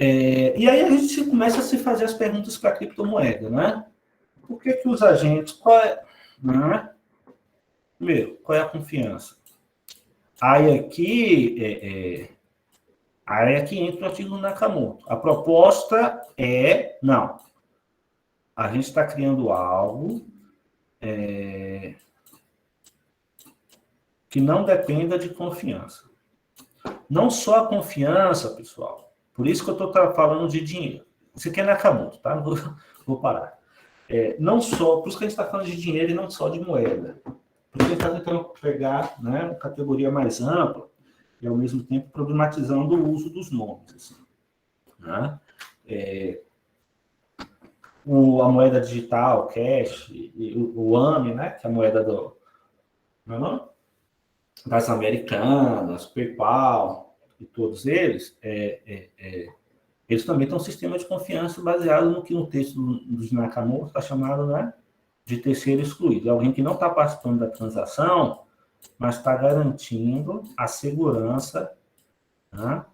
E aí a gente começa a se fazer as perguntas para a criptomoeda, né? Por que os agentes... Primeiro, qual é a confiança? Aí aqui entra o artigo do Nakamoto. A proposta não. A gente está criando algo que não dependa de confiança. Não só a confiança, pessoal. Por isso que eu estou falando de dinheiro. Isso aqui é Nakamoto, tá? Não vou parar. Não só, por isso que a gente está falando de dinheiro e não só de moeda. Porque a gente está tentando pegar, né, uma categoria mais ampla e, ao mesmo tempo, problematizando o uso dos nomes. Assim, né? a moeda digital, cash, e o AME, né, que é a moeda das americanas, PayPal e todos eles, eles também têm um sistema de confiança baseado no que no texto do Nakamoto está chamado, né, de terceiro excluído. É alguém que não está participando da transação, mas está garantindo a segurança, né,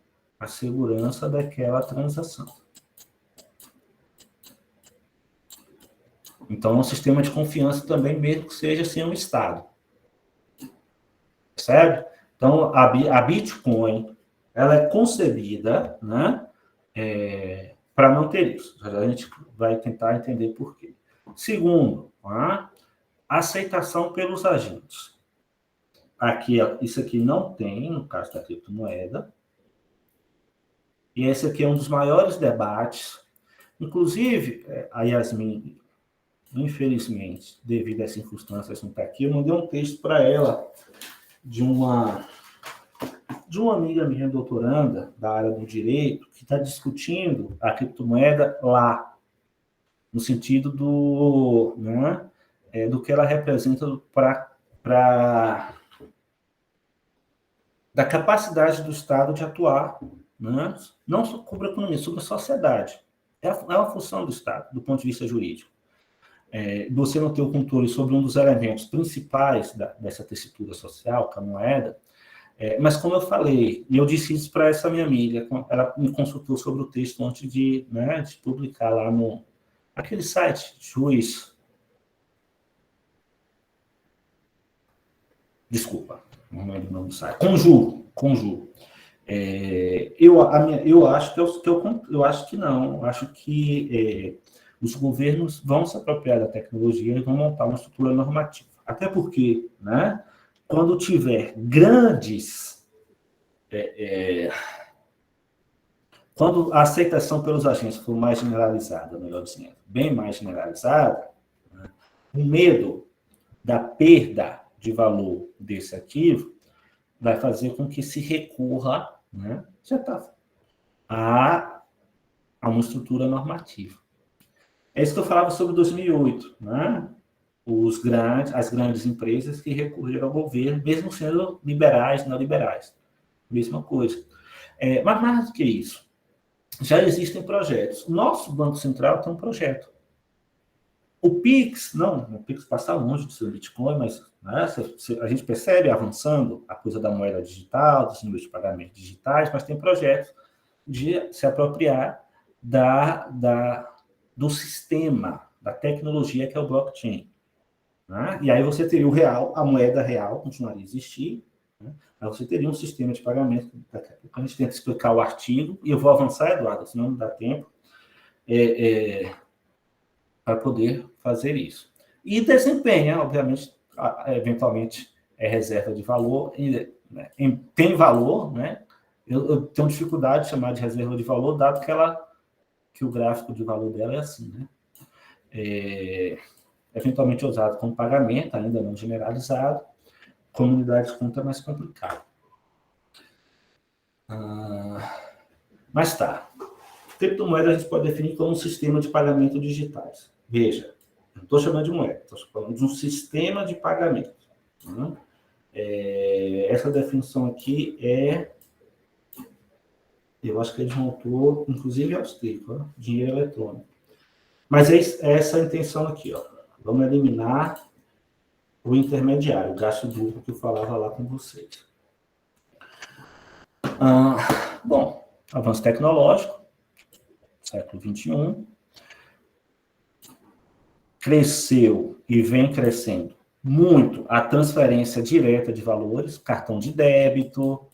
a segurança daquela transação. Então, é um sistema de confiança também, mesmo que seja sem um Estado. Percebe? Então, a Bitcoin, ela é concebida, né, para não ter isso. A gente vai tentar entender por quê. Segundo, a aceitação pelos agentes. Aqui, isso aqui não tem, no caso da criptomoeda. E esse aqui é um dos maiores debates. Inclusive, a Yasmin, infelizmente, devido a circunstâncias, não está aqui, eu mandei um texto para ela de uma amiga minha doutoranda da área do direito que está discutindo a criptomoeda lá, no sentido do, né, do que ela representa da capacidade do Estado de atuar, né, não só sobre a economia, sobre a sociedade. É uma função do Estado, do ponto de vista jurídico. Você não ter o controle sobre um dos elementos principais dessa tessitura social, que é a moeda. Mas, como eu falei, e eu disse isso para essa minha amiga, ela me consultou sobre o texto antes de, né, de publicar lá naquele site, Juiz. Desculpa, não lembro o nome do site. Conjuro. Eu acho que não. Eu acho que os governos vão se apropriar da tecnologia e vão montar uma estrutura normativa. Até porque, né, quando tiver grandes... quando a aceitação pelos agentes for mais generalizada, melhor dizendo, bem mais generalizada, né, o medo da perda de valor desse ativo vai fazer com que se recorra, né, a uma estrutura normativa. É isso que eu falava sobre 2008, né? As grandes empresas que recorreram ao governo, mesmo sendo liberais, neoliberais. Mesma coisa. Mas mais do que isso, já existem projetos. Nosso Banco Central tem um projeto. O Pix passa longe do seu Bitcoin, mas, né, a gente percebe avançando a coisa da moeda digital, dos números de pagamento digitais, mas tem projetos de se apropriar do sistema, da tecnologia que é o blockchain. Né? E aí você teria o real, a moeda real continuaria a existir, né? Aí você teria um sistema de pagamento. A gente tenta explicar o artigo, e eu vou avançar, Eduardo, senão não dá tempo, para poder fazer isso. E desempenha, obviamente, eventualmente é reserva de valor, né, tem valor, né? Eu tenho dificuldade de chamar de reserva de valor, dado que o gráfico de valor dela é assim, né? Eventualmente usado como pagamento, ainda não generalizado, comunidade de conta é mais complicado. Mas tá. Criptomoeda a gente pode definir como um sistema de pagamento digitais. Veja, não estou chamando de moeda, estou falando de um sistema de pagamento. Né? Essa definição aqui eu acho que é de um autor, inclusive austríaco, dinheiro eletrônico. Mas é essa a intenção aqui, ó. Vamos eliminar o intermediário, o gasto duplo que eu falava lá com vocês. Bom, avanço tecnológico, século XXI, cresceu e vem crescendo muito a transferência direta de valores, cartão de débito,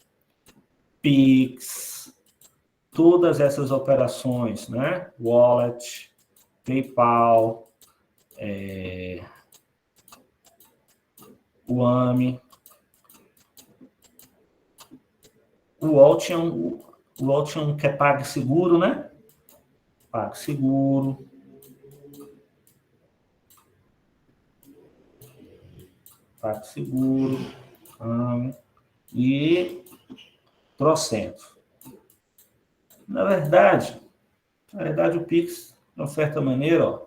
Pix, todas essas operações, né? Wallet, PayPal, o AME. O Wallet é um que é PagSeguro, né? PagSeguro. PagSeguro. E trocentos. Na verdade, o Pix, de uma certa maneira, ó,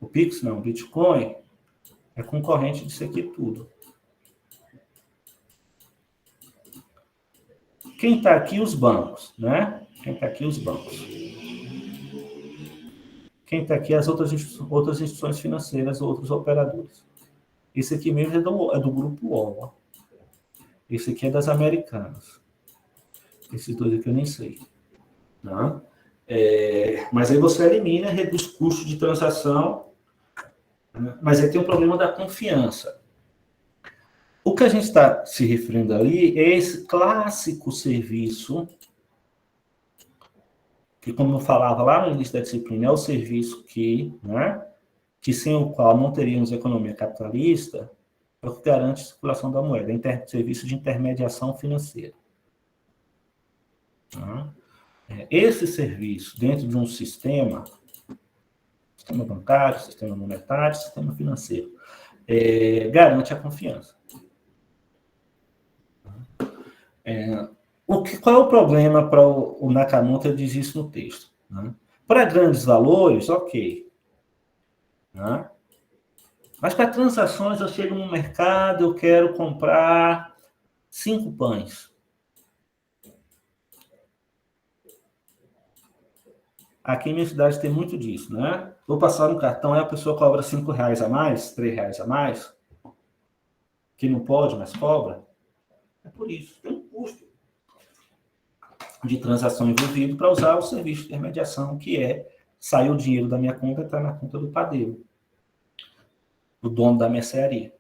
O Pix não, o Bitcoin é concorrente disso aqui tudo. Quem está aqui? Os bancos, né? Quem está aqui? Os bancos. Quem está aqui? As outras instituições financeiras, outros operadores. Esse aqui mesmo é do grupo UOL. Esse aqui é das Americanas. Esses dois aqui eu nem sei. Tá? Mas aí você elimina, reduz custo de transação, né? Mas aí tem um problema da confiança. O que a gente está se referindo ali é esse clássico serviço, que, como eu falava lá no início da disciplina, é o serviço né, que sem o qual não teríamos economia capitalista, é o que garante a circulação da moeda, serviço de intermediação financeira. Tá? Esse serviço, dentro de um sistema bancário, sistema monetário, sistema financeiro, garante a confiança. Qual é o problema para o Nakamoto diz isso no texto? Né? Para grandes valores, ok. Né? Mas para transações, eu chego no mercado, eu quero comprar 5 pães. Aqui em minha cidade tem muito disso, né? Vou passar no cartão, aí a pessoa cobra R$5 a mais, R$3 a mais, que não pode, mas cobra. É por isso, tem um custo de transação envolvido para usar o serviço de intermediação, que sair o dinheiro da minha conta e entrar na conta do padeiro, do dono da mercearia.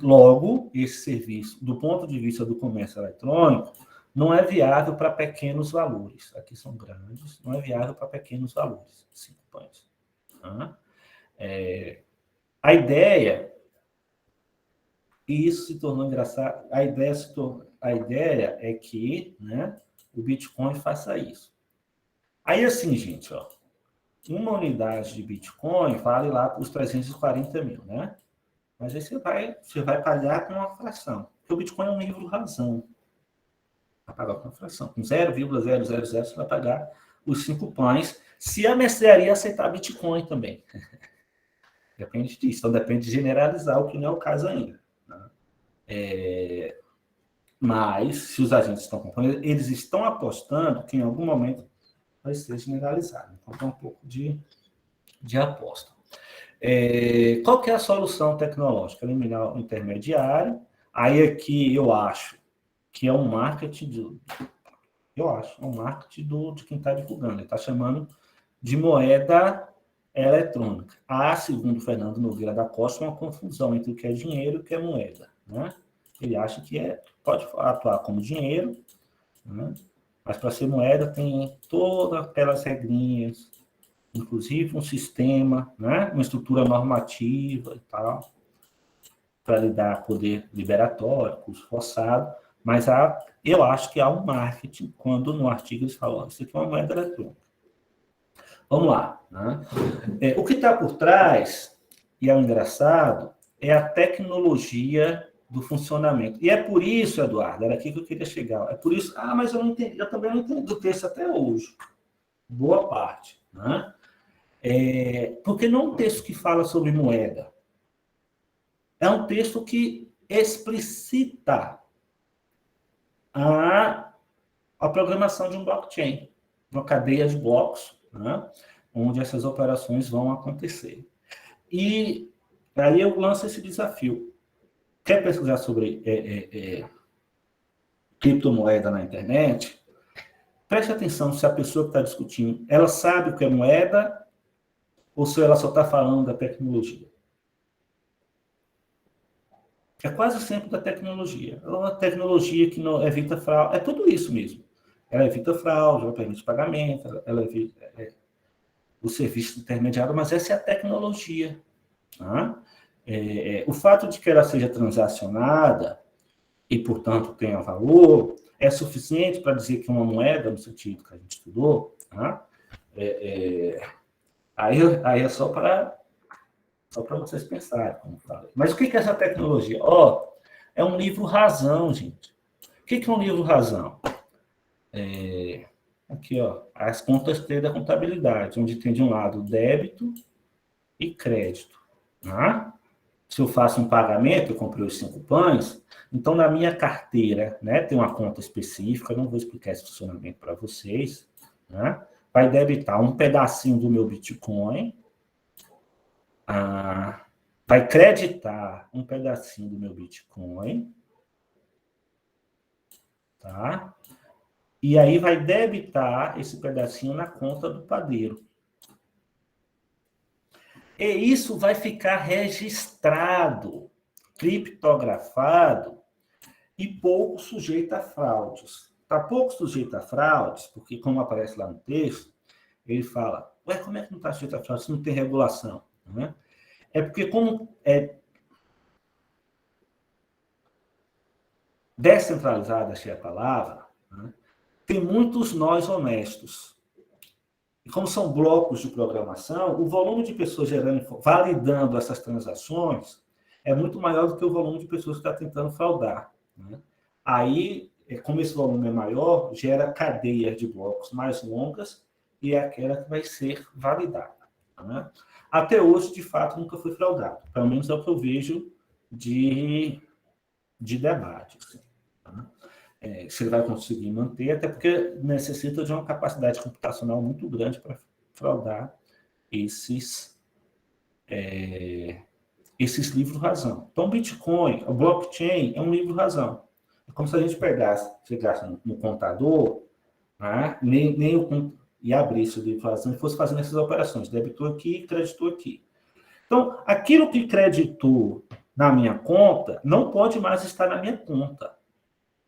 Logo, esse serviço, do ponto de vista do comércio eletrônico, não é viável para pequenos valores. Aqui são grandes, não é viável para pequenos valores. 5 pães. Tá? A ideia, e isso se tornou engraçado, a ideia é que, né, o Bitcoin faça isso. Aí, assim, gente, ó, uma unidade de Bitcoin vale lá para os 340 mil, né? Mas aí você vai pagar com uma fração. Porque o Bitcoin é um livro-razão. Vai pagar com uma fração. Com 0,000 você vai pagar os 5 pães, se a mercearia aceitar Bitcoin também. Depende disso. Então, depende de generalizar, o que não é o caso ainda. Né? Mas, se os agentes estão comprando, eles estão apostando que em algum momento vai ser generalizado. Então, tem um pouco de aposta. Qual que é a solução tecnológica? Eliminar o intermediário. Aí aqui eu acho que é um marketing de quem está divulgando. Ele está chamando de moeda eletrônica. Há, segundo Fernando Nogueira da Costa, uma confusão entre o que é dinheiro e o que é moeda. Né? Ele acha que pode atuar como dinheiro, né? Mas para ser moeda tem todas aquelas regrinhas, inclusive um sistema, né? Uma estrutura normativa e tal, para lhe dar poder liberatório, custo forçado, mas eu acho que há um marketing, quando no artigo eles falam, isso aqui é uma moeda eletrônica. Vamos lá. Né? O que está por trás, e é o engraçado, é a tecnologia do funcionamento. E é por isso, Eduardo, era aqui que eu queria chegar. É por isso, mas eu não entendi, eu também não entendi do texto até hoje. Boa parte. Né? Porque não é um texto que fala sobre moeda. É um texto que explicita a programação de um blockchain, uma cadeia de blocos, né, onde essas operações vão acontecer. E aí eu lanço esse desafio. Quer pesquisar sobre criptomoeda na internet? Preste atenção se a pessoa que está discutindo, ela sabe o que é moeda ou se ela só está falando da tecnologia. É quase sempre da tecnologia. É uma tecnologia que não evita fraude. É tudo isso mesmo. Ela evita fraude, ela permite pagamento, ela evita o serviço intermediário, mas essa é a tecnologia. Tá? O fato de que ela seja transacionada e, portanto, tenha valor, é suficiente para dizer que uma moeda, no sentido que a gente estudou, tá? Aí é só para vocês pensarem, como falei. Mas o que é essa tecnologia? É um livro-razão, gente. O que é um livro-razão? Aqui, ó, as contas T da contabilidade, onde tem de um lado débito e crédito. Né? Se eu faço um pagamento, eu comprei os 5 pães, então na minha carteira, né, tem uma conta específica, eu não vou explicar esse funcionamento para vocês, né? Vai debitar um pedacinho do meu Bitcoin, vai creditar um pedacinho do meu Bitcoin, tá? E aí vai debitar esse pedacinho na conta do padeiro. E isso vai ficar registrado, criptografado e pouco sujeito a fraudes. Está pouco sujeito a fraudes, porque como aparece lá no texto, ele fala, ué, como é que não está sujeito a fraudes se não tem regulação? Né? É porque como é descentralizada, achei a palavra, né? Tem muitos nós honestos. E como são blocos de programação, o volume de pessoas gerando, validando essas transações é muito maior do que o volume de pessoas que está tentando fraudar. Né? Aí, como esse volume é maior, gera cadeias de blocos mais longas e é aquela que vai ser validada. Né? Até hoje, de fato, nunca foi fraudado. Pelo menos é o que eu vejo de debate. Assim, tá? Se ele vai conseguir manter, até porque necessita de uma capacidade computacional muito grande para fraudar esses, esses livros-razão. Então, Bitcoin, o blockchain é um livro-razão. É como se a gente chegasse no contador, né, e abrisse o livro-razão e fosse fazendo essas operações. Debitou aqui, creditou aqui. Então, aquilo que creditou na minha conta não pode mais estar na minha conta.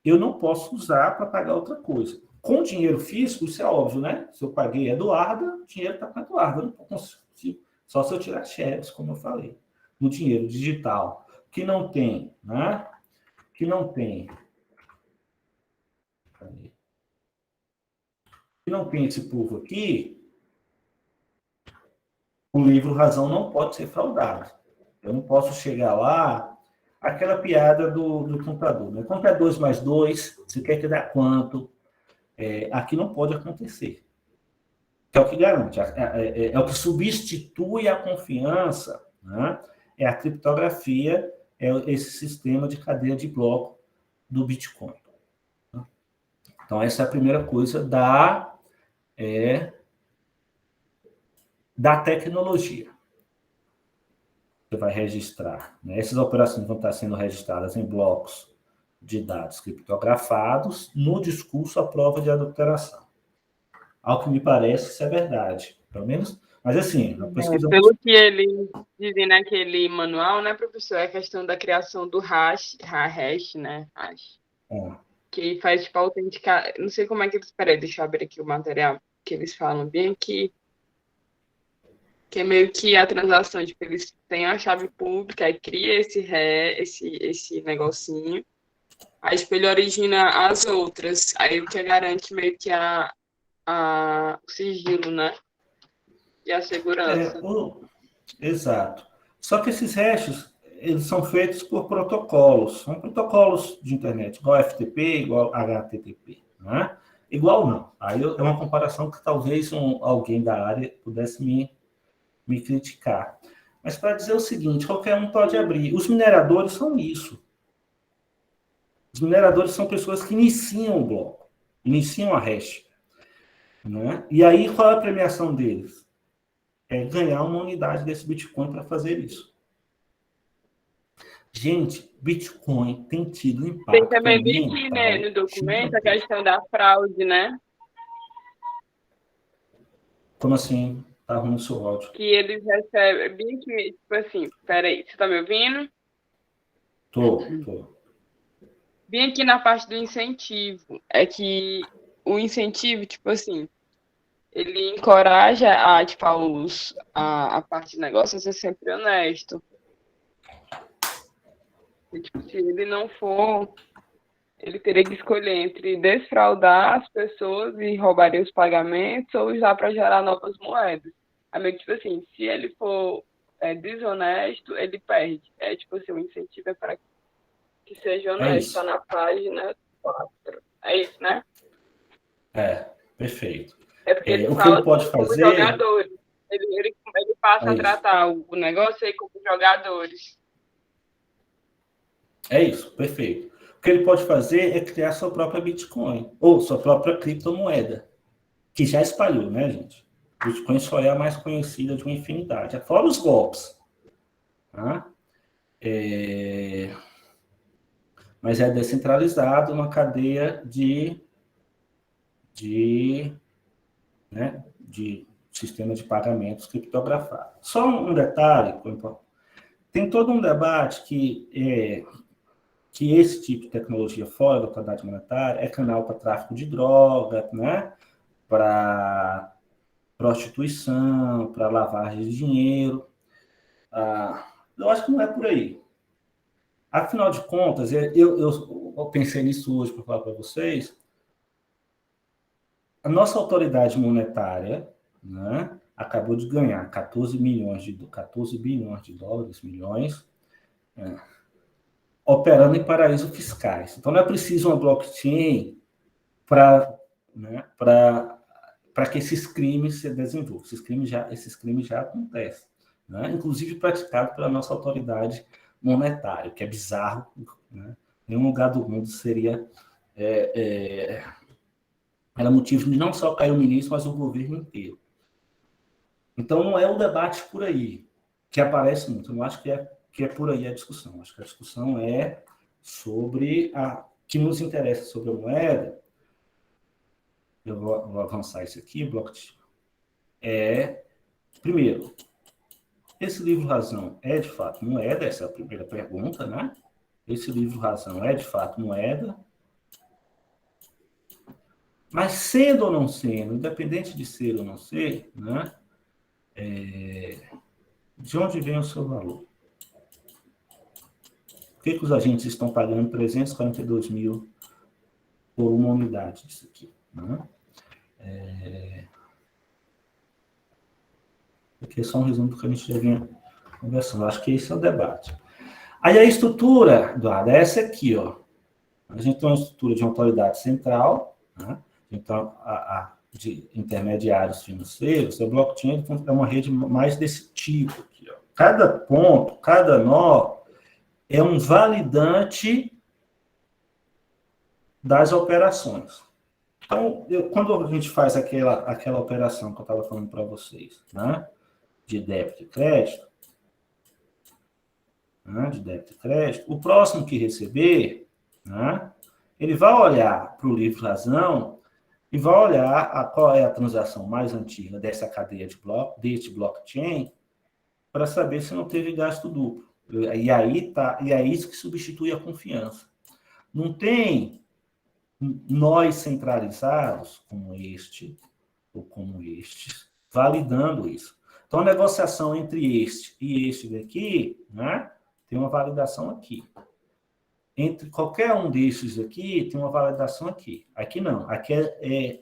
Eu não posso usar para pagar outra coisa. Com dinheiro físico, isso é óbvio, né? Se eu paguei Eduarda, o dinheiro está com a Eduarda. Eu não consigo, só se eu tirar cheques, como eu falei. No dinheiro digital, que não tem, né? Que não tem. Que não tem esse povo aqui, o livro Razão não pode ser fraudado. Eu não posso chegar lá, aquela piada do contador, né? Quanto é 2 mais 2? Você quer que dá quanto? Aqui não pode acontecer. É o que garante, é o que substitui a confiança, né? É a criptografia, é esse sistema de cadeia de bloco do Bitcoin. Então, essa é a primeira coisa da tecnologia. Você vai registrar, né? Essas operações vão estar sendo registradas em blocos de dados criptografados no discurso à prova de adulteração. Ao que me parece, isso é verdade. Pelo menos, mas assim, na pesquisa... Pelo que ele dizem naquele manual, né, professor, é a questão da criação do hash, né, hash, que faz, tipo, autenticar, não sei como é que eles, peraí, deixa eu abrir aqui o material que eles falam bem aqui, que é meio que a transação, tipo, eles têm a chave pública, aí cria esse negocinho, aí, tipo, ele origina as outras, aí o que garante meio que o sigilo, né, e a segurança. Exato. Só que esses hashes, eles são feitos por protocolos. São protocolos de internet, igual FTP, igual HTTP. Né? Igual não. Aí é uma comparação que talvez alguém da área pudesse me criticar. Mas para dizer o seguinte, qualquer um pode abrir. Os mineradores são isso. Os mineradores são pessoas que iniciam o bloco, iniciam a hash. Né? E aí, qual é a premiação deles? É ganhar uma unidade desse Bitcoin para fazer isso. Gente, Bitcoin tem tido impacto. Tem também bem aqui, né, no documento a questão da fraude, né? Como assim? Tá ruim o seu áudio. Que eles recebem bem aqui, tipo assim, peraí, você tá me ouvindo? Tô. Bem aqui na parte do incentivo, é que o incentivo, tipo assim, ele encoraja tipo, a parte de negócio a ser sempre honesto. E, tipo, se ele não for, ele teria que escolher entre desfraudar as pessoas e roubar os pagamentos ou usar para gerar novas moedas. É meio que, tipo assim, se ele for desonesto, ele perde. É tipo assim, o incentivo é para que seja honesto. Está na página 4. É isso, né? Perfeito. É porque ele O que fala ele pode como fazer... jogadores. Ele passa É a isso. tratar o negócio aí como jogadores. É isso, perfeito. O que ele pode fazer é criar sua própria Bitcoin, ou sua própria criptomoeda, que já espalhou, né, gente? O Bitcoin só é a mais conhecida de uma infinidade. Fora os golpes. Tá? Mas é descentralizado, uma cadeia de sistema de pagamentos criptografado. Só um detalhe, tem todo um debate que esse tipo de tecnologia fora da autoridade monetária é canal para tráfico de droga, né? Para prostituição, para lavagem de dinheiro. Eu acho que não é por aí. Afinal de contas, eu pensei nisso hoje para falar para vocês. A nossa autoridade monetária, né, acabou de ganhar 14 bilhões de dólares, operando em paraísos fiscais. Então, não é preciso uma blockchain para, né, que esses crimes se desenvolvam. Esses crimes já acontecem, né? Inclusive praticados pela nossa autoridade monetária, que é bizarro, né? Nenhum lugar do mundo era motivo de não só cair o ministro, mas o governo inteiro. Então, não é o debate por aí que aparece muito. Eu não acho que é por aí a discussão. Acho que a discussão é sobre que nos interessa sobre a moeda. Eu vou avançar isso aqui, blockchain. Primeiro, esse livro Razão é de fato moeda? Essa é a primeira pergunta, né? Esse livro Razão é de fato moeda? Mas sendo ou não sendo, independente de ser ou não ser, né? De onde vem o seu valor? Por que os agentes estão pagando 342 mil por uma unidade disso aqui? Né? Aqui é só um resumo do que a gente já vinha conversando. Acho que esse é o debate. Aí a estrutura, Eduardo, é essa aqui, ó. A gente tem uma estrutura de uma autoridade central, né? Então, de intermediários financeiros. A blockchain é uma rede mais desse tipo aqui, ó. Cada ponto, cada nó é um validante das operações. Então, quando a gente faz aquela operação que eu estava falando para vocês, né? De débito e crédito, né? O próximo que receber, né? Ele vai olhar para o livro razão e vai olhar qual é a transação mais antiga dessa cadeia deste blockchain, para saber se não teve gasto duplo. E aí é isso que substitui a confiança. Não tem nós centralizados, como este, ou como estes, validando isso. Então, a negociação entre este e este daqui, né, tem uma validação aqui. Entre qualquer um desses aqui, tem uma validação aqui. Aqui não. Aqui é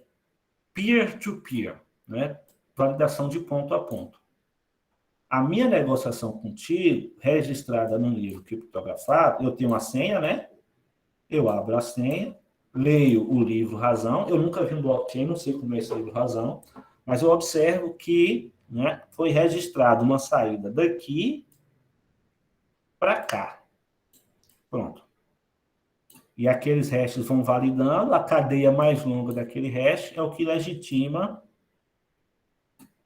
peer-to-peer, né? Validação de ponto a ponto. A minha negociação contigo, registrada num livro criptografado, eu tenho uma senha, né? Eu abro a senha, leio o livro razão. Eu nunca vi um blockchain, não sei como é esse livro razão, mas eu observo que, né, foi registrado uma saída daqui para cá. Pronto. E aqueles hashes vão validando, a cadeia mais longa daquele hash é o que legitima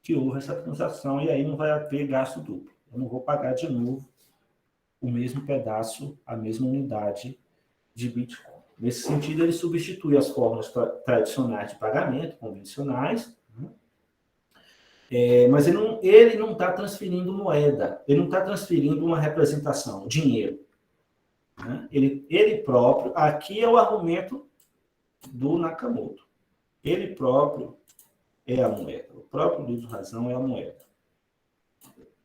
que houve essa transação, e aí não vai haver gasto duplo. Eu não vou pagar de novo o mesmo pedaço, a mesma unidade de Bitcoin. Nesse sentido, ele substitui as formas tradicionais de pagamento, convencionais, né? Mas ele não está transferindo moeda, ele não está transferindo uma representação, dinheiro. Né? Ele próprio, aqui é o argumento do Nakamoto. Ele próprio é a moeda. O próprio livro razão é a moeda.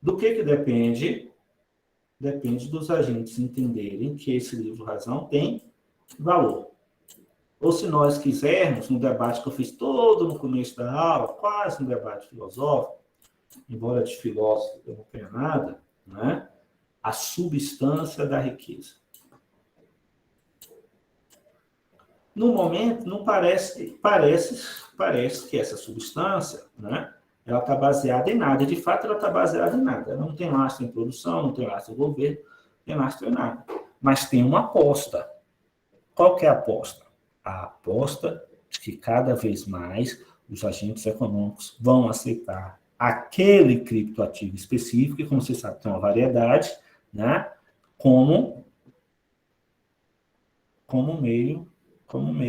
Do que depende? Depende dos agentes entenderem que esse livro razão tem valor. Ou se nós quisermos, no debate que eu fiz todo no começo da aula, quase um debate filosófico, embora de filósofo eu não tenha nada, né? A substância da riqueza. No momento, não parece que essa substância, né, ela está baseada em nada. De fato, ela está baseada em nada. Ela não tem lastro em produção, não tem lastro em governo, não tem lastro em nada. Mas tem uma aposta. Qual que é a aposta? A aposta de que cada vez mais os agentes econômicos vão aceitar aquele criptoativo específico, e como você sabe, tem uma variedade, né, como meio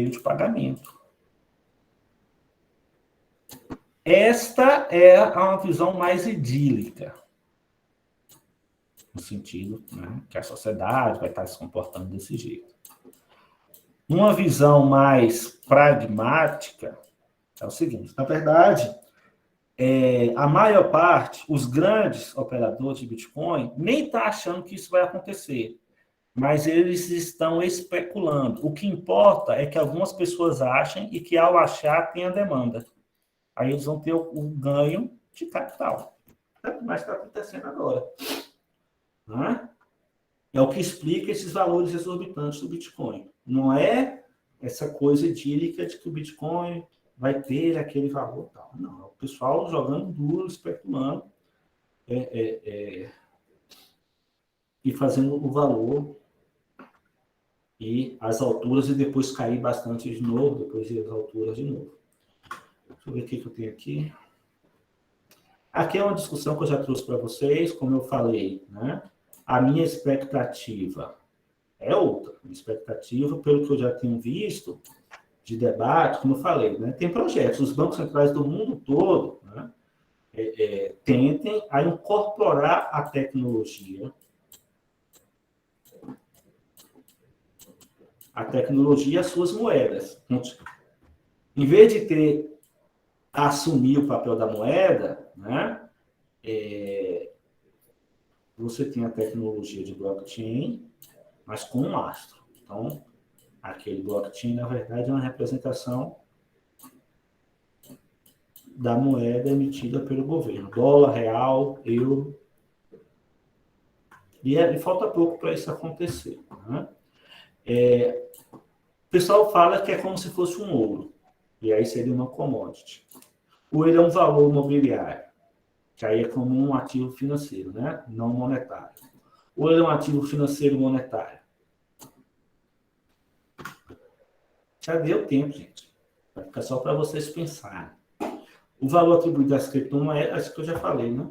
de pagamento. Esta é uma visão mais idílica, no sentido, né, que a sociedade vai estar se comportando desse jeito. Uma visão mais pragmática é o seguinte: na verdade, a maior parte, os grandes operadores de Bitcoin, nem está achando que isso vai acontecer, mas eles estão especulando. O que importa é que algumas pessoas achem e que, ao achar, tenha demanda. Aí eles vão ter o ganho de capital. Mas está acontecendo agora. Né? É o que explica esses valores exorbitantes do Bitcoin. Não é essa coisa idílica de que o Bitcoin vai ter aquele valor tal. Não, é o pessoal jogando duro, especulando e fazendo o valor e as alturas, e depois cair bastante de novo, depois ir às alturas de novo. Deixa eu ver o que eu tenho aqui. Aqui é uma discussão que eu já trouxe para vocês, como eu falei, né? A minha expectativa é outra. A minha expectativa, pelo que eu já tenho visto de debate, como eu falei, né? Tem projetos, os bancos centrais do mundo todo, né? Tentem a incorporar a tecnologia às suas moedas. Em vez de assumir o papel da moeda, né, você tem a tecnologia de blockchain, mas com um lastro. Então, aquele blockchain, na verdade, é uma representação da moeda emitida pelo governo. Dólar, real, euro. E falta pouco para isso acontecer. Né? O pessoal fala que é como se fosse um ouro. E aí seria uma commodity. Ou ele é um valor mobiliário, que aí é como um ativo financeiro, né? Não monetário. Ou ele é um ativo financeiro monetário. Já deu tempo, gente. Vai ficar só para vocês pensarem. O valor atribuído às criptomoedas, acho que eu já falei, né?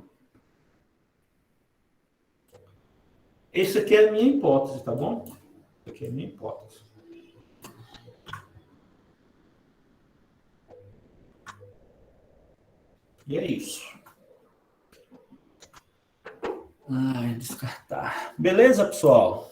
Esse aqui é a minha hipótese, tá bom? Esse aqui é a minha hipótese. E é isso. Descartar. Beleza, pessoal?